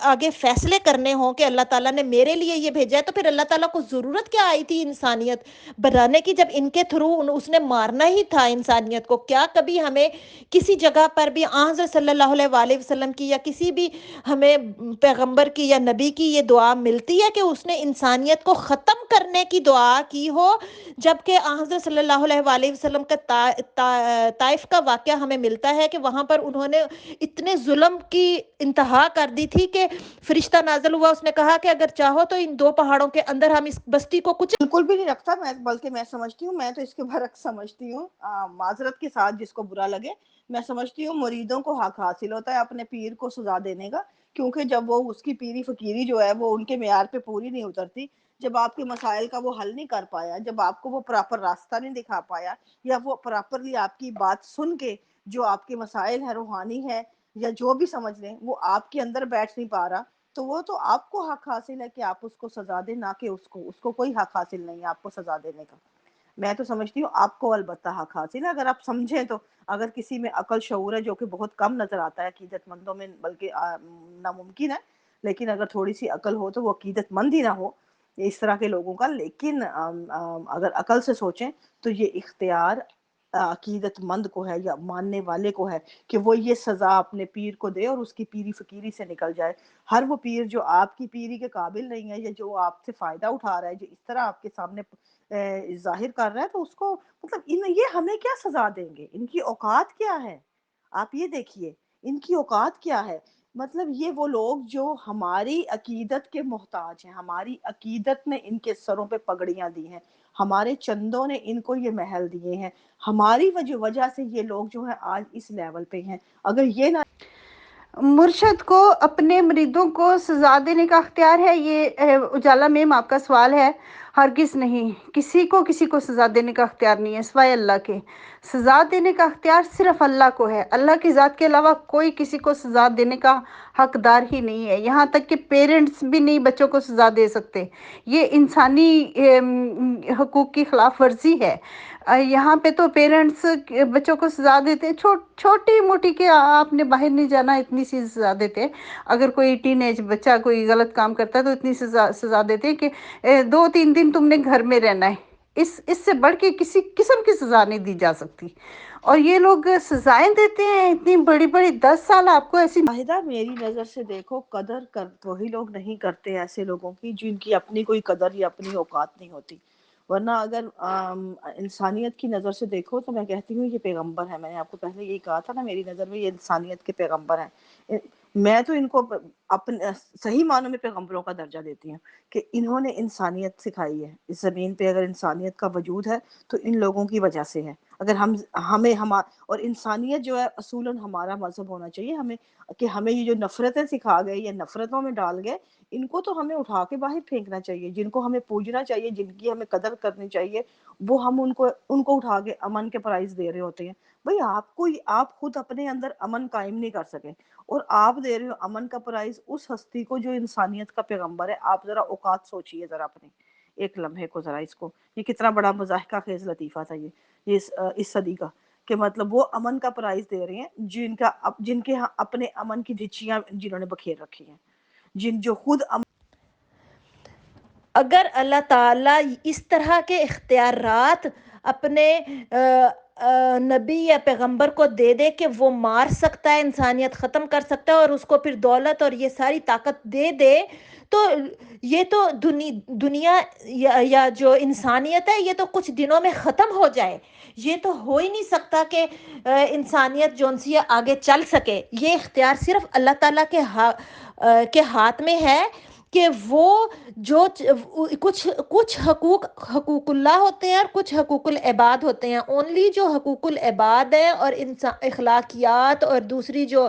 آگے فیصلے کرنے ہوں کہ اللہ تعالیٰ نے میرے لیے یہ بھیجا ہے، تو پھر اللہ تعالیٰ کو ضرورت کیا آئی تھی انسانیت بنانے کی جب ان کے تھرو اس نے مارنا ہی تھا انسانیت کو؟ کیا کبھی ہمیں کسی جگہ پر بھی حضرت صلی اللہ علیہ وسلم کی یا کسی بھی ہمیں پیغمبر کی یا نبی کی یہ دعا دعا ملتی ہے کہ اس نے انسانیت کو ختم کرنے کی دعا کی ہو، جبکہ حضرت صلی اللہ علیہ وآلہ وسلم کا طائف کا واقعہ ہمیں ملتا ہے کہ وہاں پر انہوں نے اتنے ظلم کی انتہا کر دی تھی کہ فرشتہ نازل ہوا، اس نے کہا کہ اگر چاہو تو ان 2 پہاڑوں کے اندر ہم اس بستی کو کچھ بالکل بھی نہیں رکھتا، بلکہ میں سمجھتی ہوں، میں تو اس کے برعکس سمجھتی ہوں، معذرت کے ساتھ جس کو برا لگے، میں سمجھتی ہوں مریدوں کو حق حاصل ہوتا ہے اپنے پیر کو سزا دینے کا، کیونکہ جب وہ اس کی پیری فقیری جو ہے وہ ان کے معیار پہ پوری نہیں اترتی، جب آپ کے مسائل کا وہ حل نہیں کر پایا، جب آپ کو وہ پراپر راستہ نہیں دکھا پایا، یا وہ پراپرلی آپ کی بات سن کے جو آپ کے مسائل ہے روحانی ہے یا جو بھی سمجھ لیں وہ آپ کے اندر بیٹھ نہیں پا رہا، تو وہ تو آپ کو حق حاصل ہے کہ آپ اس کو سزا دیں، نہ کہ اس کو کوئی حق حاصل نہیں ہے آپ کو سزا دینے کا۔ میں تو سمجھتی ہوں آپ کو البتہ حق حاصل ہے، اگر آپ سمجھیں تو، اگر کسی میں عقل شعور ہے جو کہ بہت کم نظر آتا ہے عقیدت مندوں میں، بلکہ ناممکن ہے، لیکن اگر تھوڑی سی عقل ہو تو وہ عقیدت مند ہی نہ ہو اس طرح کے لوگوں کا، لیکن اگر عقل سے سوچیں تو یہ اختیار عقیدت مند کو ہے یا ماننے والے کو ہے کہ وہ یہ سزا اپنے پیر کو دے اور اس کی پیری فقیری سے نکل جائے۔ ہر وہ پیر جو آپ کی پیری کے قابل نہیں ہے یا جو آپ سے فائدہ اٹھا رہا ہے، جو اس طرح آپ کے سامنے ظاہر کر رہا ہے، تو اس کو مطلب یہ ہمیں کیا سزا دیں گے؟ ان کی اوقات کیا ہے؟ آپ یہ دیکھیے ان کی اوقات کیا ہے، مطلب یہ وہ لوگ جو ہماری عقیدت کے محتاج ہیں، ہماری عقیدت نے ان کے سروں پہ پگڑیاں دی ہیں، ہمارے چندوں نے ان کو یہ محل دیے ہیں، ہماری وجہ سے یہ لوگ جو ہیں آج اس لیول پہ ہیں۔ اگر یہ نہ مرشد کو اپنے مریدوں کو سزا دینے کا اختیار ہے، یہ اجالا میم آپ کا سوال ہے؟ ہرگز نہیں، کسی کو سزا دینے کا اختیار نہیں ہے سوائے اللہ کے۔ سزا دینے کا اختیار صرف اللہ کو ہے، اللہ کی ذات کے علاوہ کوئی کسی کو سزا دینے کا حقدار ہی نہیں ہے، یہاں تک کہ پیرنٹس بھی نہیں بچوں کو سزا دے سکتے، یہ انسانی حقوق کی خلاف ورزی ہے۔ یہاں پہ تو پیرنٹس بچوں کو سزا دیتے ہیں، چھوٹی موٹی کہ آپ نے باہر نہیں جانا اتنی سی سزا دیتے ہیں، اگر کوئی ٹین ایج بچہ کوئی غلط کام کرتا ہے تو اتنی سزا دیتے ہیں کہ 2-3 دن تم نے گھر میں رہنا ہے، اس سے بڑھ کے کسی قسم کی سزا نہیں دی جا سکتی، اور یہ لوگ سزائیں دیتے ہیں اتنی بڑی بڑی، 10 سال آپ کو ایسی۔ واحدہ میری نظر سے دیکھو، قدر وہی لوگ نہیں کرتے ایسے لوگوں کی جن کی اپنی کوئی قدر یا اپنی اوقات نہیں ہوتی، ورنہ اگر انسانیت کی نظر سے دیکھو تو میں کہتی ہوں یہ پیغمبر ہیں، میں نے آپ کو پہلے یہی کہا تھا نا، میری نظر میں یہ انسانیت کے پیغمبر ہیں، میں تو ان کو اپنے صحیح معنوں میں پیغمبروں کا درجہ دیتی ہوں کہ انہوں نے انسانیت سکھائی ہے، اس زمین پہ اگر انسانیت کا وجود ہے تو ان لوگوں کی وجہ سے ہے۔ اگر اور انسانیت جو ہے اصولاً ہمارا مذہب ہونا چاہیے، ہمیں یہ جو نفرتیں سکھا گئے یا نفرتوں میں ڈال گئے، ان کو تو ہمیں اٹھا کے باہر پھینکنا چاہیے، جن کو ہمیں پوجنا چاہیے، جن کی ہمیں قدر کرنی چاہیے، وہ ہم ان کو اٹھا کے امن کے پرائز دے رہے ہوتے ہیں۔ بھئی آپ خود اپنے اندر امن قائم نہیں کر سکے اور آپ دے رہے ہو امن کا پرائز اس ہستی کو جو انسانیت کا پیغمبر ہے۔ آپ ذرا اوقات سوچئے ذرا اپنے ایک لمحے کو، ذرا اس کو، یہ کتنا بڑا مضاحکہ خیز لطیفہ تھا یہ اس صدی کا، کہ مطلب وہ امن کا پرائز دے رہے ہیں جن کے ہاں اپنے امن کی ڈھچیاں جنہوں نے بکھیر رکھی ہیں، جو خود اگر اللہ تعالیٰ اس طرح کے اختیارات اپنے نبی یا پیغمبر کو دے دے کہ وہ مار سکتا ہے، انسانیت ختم کر سکتا ہے، اور اس کو پھر دولت اور یہ ساری طاقت دے دے، تو یہ تو دنیا یا جو انسانیت ہے یہ تو کچھ دنوں میں ختم ہو جائے، یہ تو ہو ہی نہیں سکتا کہ انسانیت جون سی آگے چل سکے۔ یہ اختیار صرف اللہ تعالیٰ کے ہاتھ میں ہے کہ وہ جو کچھ حقوق اللہ ہوتے ہیں اور کچھ حقوق العباد ہوتے ہیں، اونلی جو حقوق العباد ہیں اور اخلاقیات اور دوسری جو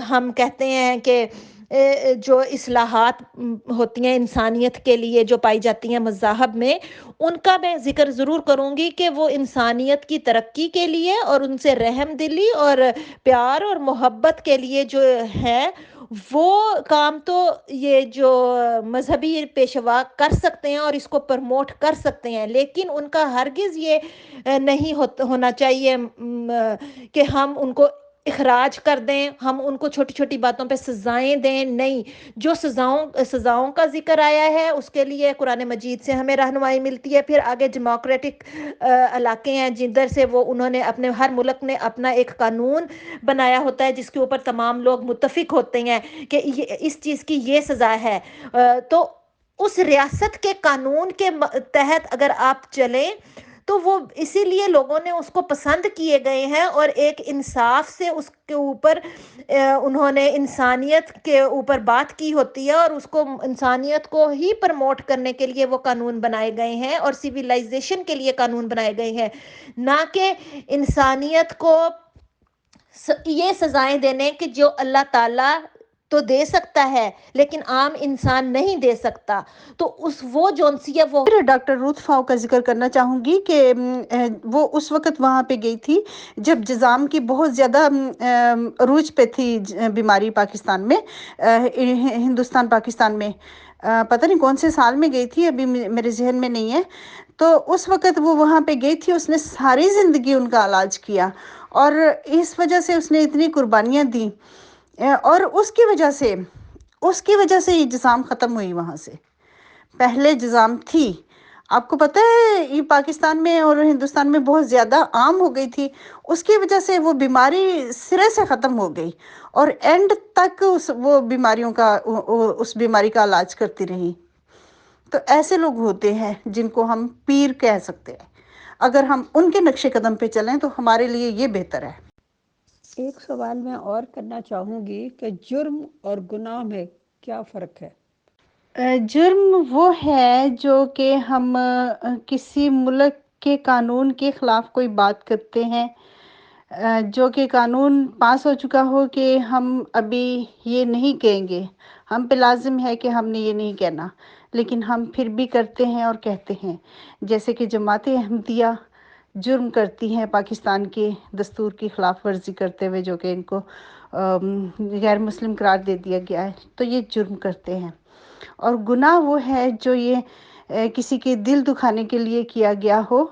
ہم کہتے ہیں کہ جو اصلاحات ہوتی ہیں انسانیت کے لیے جو پائی جاتی ہیں مذاہب میں، ان کا میں ذکر ضرور کروں گی کہ وہ انسانیت کی ترقی کے لیے اور ان سے رحم دلی اور پیار اور محبت کے لیے جو ہے وہ کام تو یہ جو مذہبی پیشوا کر سکتے ہیں اور اس کو پرموٹ کر سکتے ہیں، لیکن ان کا ہرگز یہ نہیں ہونا چاہیے کہ ہم ان کو اخراج کر دیں، ہم ان کو چھوٹی چھوٹی باتوں پہ سزائیں دیں، نہیں، جو سزاؤں کا ذکر آیا ہے اس کے لیے قرآن مجید سے ہمیں رہنمائی ملتی ہے۔ پھر آگے ڈیموکریٹک علاقے ہیں جدھر سے انہوں نے اپنے ہر ملک نے اپنا ایک قانون بنایا ہوتا ہے جس کے اوپر تمام لوگ متفق ہوتے ہیں کہ اس چیز کی یہ سزا ہے، تو اس ریاست کے قانون کے تحت اگر آپ چلیں تو وہ اسی لیے لوگوں نے اس کو پسند کیے گئے ہیں، اور ایک انصاف سے اس کے اوپر انہوں نے انسانیت کے اوپر بات کی ہوتی ہے، اور اس کو انسانیت کو ہی پرموٹ کرنے کے لیے وہ قانون بنائے گئے ہیں، اور سویلائزیشن کے لیے قانون بنائے گئے ہیں، نہ کہ انسانیت کو یہ سزائیں دینے کہ جو اللہ تعالیٰ تو دے سکتا ہے لیکن عام انسان نہیں دے سکتا۔ تو وہ جونسی ہے وہ پھر ڈاکٹر روت فاؤ کا ذکر کرنا چاہوں گی کہ وہ اس وقت وہاں پہ گئی تھی جب جذام کی بہت زیادہ عروج پہ تھی بیماری پاکستان میں، ہندوستان پاکستان میں، پتہ نہیں کون سے سال میں گئی تھی، ابھی میرے ذہن میں نہیں ہے۔ تو اس وقت وہ وہاں پہ گئی تھی، اس نے ساری زندگی ان کا علاج کیا، اور اس وجہ سے اس نے اتنی قربانیاں دیں، اور اس کی وجہ سے یہ جذام ختم ہوئی وہاں سے۔ پہلے جذام تھی، آپ کو پتہ ہے یہ پاکستان میں اور ہندوستان میں بہت زیادہ عام ہو گئی تھی، اس کی وجہ سے وہ بیماری سرے سے ختم ہو گئی، اور اینڈ تک وہ اس بیماری کا علاج کرتی رہی۔ تو ایسے لوگ ہوتے ہیں جن کو ہم پیر کہہ سکتے ہیں، اگر ہم ان کے نقش قدم پہ چلیں تو ہمارے لیے یہ بہتر ہے۔ ایک سوال میں اور کرنا چاہوں گی کہ جرم اور گناہ میں کیا فرق ہے؟ جرم وہ ہے جو کہ ہم کسی ملک کے قانون کے خلاف کوئی بات کرتے ہیں، جو کہ قانون پاس ہو چکا ہو کہ ہم ابھی یہ نہیں کہیں گے، ہم پہ لازم ہے کہ ہم نے یہ نہیں کہنا، لیکن ہم پھر بھی کرتے ہیں اور کہتے ہیں، جیسے کہ جماعت احمدیہ جرم کرتی ہیں پاکستان کے دستور کی خلاف ورزی کرتے ہوئے، جو کہ ان کو غیر مسلم قرار دے دیا گیا ہے، تو یہ جرم کرتے ہیں۔ اور گناہ وہ ہے جو یہ کسی کے دل دکھانے کے لیے کیا گیا ہو،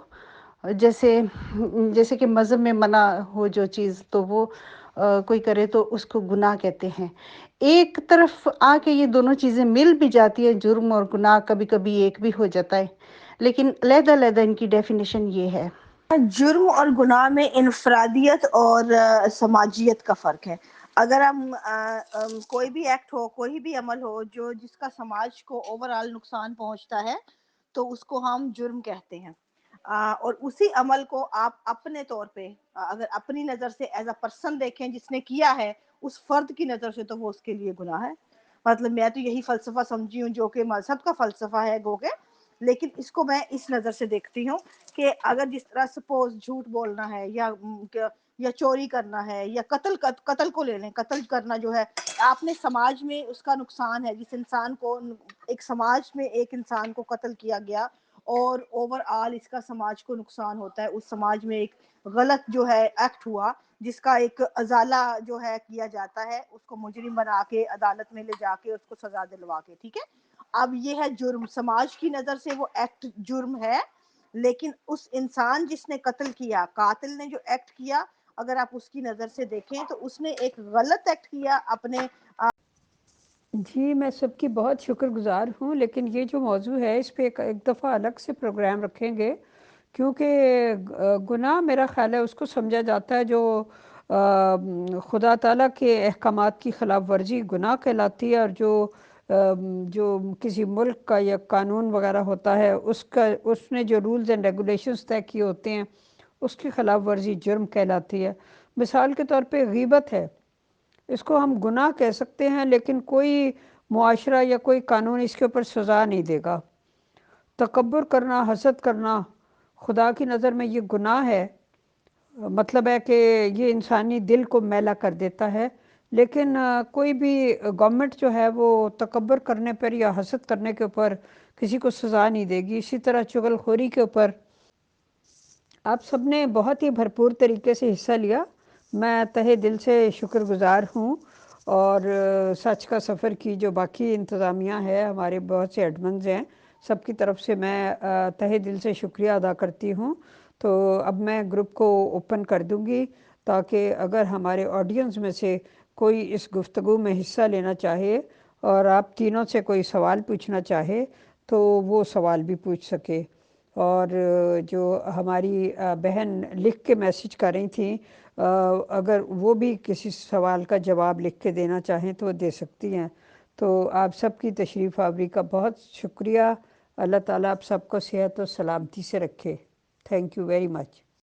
جیسے کہ مذہب میں منع ہو جو چیز، تو وہ کوئی کرے تو اس کو گناہ کہتے ہیں۔ ایک طرف آ کے یہ دونوں چیزیں مل بھی جاتی ہے، جرم اور گناہ کبھی کبھی ایک بھی ہو جاتا ہے، لیکن علیحدہ ان کی ڈیفینیشن یہ ہے۔ جرم اور گناہ میں انفرادیت اور سماجیت کا فرق ہے۔ اگر ہم کوئی بھی ایکٹ ہو، کوئی بھی عمل ہو جس کا سماج کو اوورآل نقصان پہنچتا ہے تو اس کو ہم جرم کہتے ہیں، اور اسی عمل کو آپ اپنے طور پہ اگر اپنی نظر سے ایز اے پرسن دیکھیں جس نے کیا ہے، اس فرد کی نظر سے تو وہ اس کے لیے گناہ ہے۔ مطلب میں تو یہی فلسفہ سمجھی ہوں جو کہ مذہب کا فلسفہ ہے گو کہ، لیکن اس کو میں اس نظر سے دیکھتی ہوں کہ اگر جس طرح سپوز جھوٹ بولنا ہے یا چوری کرنا ہے یا قتل کو لے لیں، قتل کرنا جو ہے آپ نے سماج میں اس کا نقصان ہے، جس انسان کو ایک سماج میں ایک انسان کو قتل کیا گیا اور اوور آل اس کا سماج کو نقصان ہوتا ہے، اس سماج میں ایک غلط جو ہے ایکٹ ہوا جس کا ایک ازالہ جو ہے کیا جاتا ہے، اس کو مجرم بنا کے عدالت میں لے جا کے اس کو سزا دلوا کے، ٹھیک ہے۔ اب یہ ہے جرم، سماج کی نظر سے وہ ایکٹ جرم ہے، لیکن اس انسان جس نے قتل کیا، قاتل نے جو ایکٹ کیا، اگر آپ اس کی نظر سے دیکھیں تو اس نے ایک غلط ایکٹ کیا اپنے جی میں سب کی بہت شکر گزار ہوں، لیکن یہ جو موضوع ہے اس پہ ایک دفعہ الگ سے پروگرام رکھیں گے، کیونکہ گناہ میرا خیال ہے اس کو سمجھا جاتا ہے جو خدا تعالیٰ کے احکامات کی خلاف ورزی گناہ کہلاتی ہے، اور جو کسی ملک کا یا قانون وغیرہ ہوتا ہے اس نے جو رولز اینڈ ریگولیشنز طے کیے ہوتے ہیں اس کی خلاف ورزی جرم کہلاتی ہے۔ مثال کے طور پہ غیبت ہے، اس کو ہم گناہ کہہ سکتے ہیں لیکن کوئی معاشرہ یا کوئی قانون اس کے اوپر سزا نہیں دے گا۔ تکبر کرنا، حسد کرنا، خدا کی نظر میں یہ گناہ ہے، مطلب ہے کہ یہ انسانی دل کو میلا کر دیتا ہے، لیکن کوئی بھی گورنمنٹ جو ہے وہ تکبر کرنے پر یا حسد کرنے کے اوپر کسی کو سزا نہیں دے گی۔ اسی طرح چغل خوری کے اوپر آپ سب نے بہت ہی بھرپور طریقے سے حصہ لیا، میں تہہ دل سے شکر گزار ہوں، اور سچ کا سفر کی جو باقی انتظامیہ ہے، ہمارے بہت سے ایڈمنز ہیں، سب کی طرف سے میں تہہ دل سے شکریہ ادا کرتی ہوں۔ تو اب میں گروپ کو اوپن کر دوں گی تاکہ اگر ہمارے آڈینس میں سے کوئی اس گفتگو میں حصہ لینا چاہے اور آپ تینوں سے کوئی سوال پوچھنا چاہے تو وہ سوال بھی پوچھ سکے۔ اور جو ہماری بہن لکھ کے میسج کر رہی تھیں، اگر وہ بھی کسی سوال کا جواب لکھ کے دینا چاہیں تو دے سکتی ہیں۔ تو آپ سب کی تشریف آوری کا بہت شکریہ۔ اللہ تعالیٰ آپ سب کو صحت و سلامتی سے رکھے۔ Thank you very much.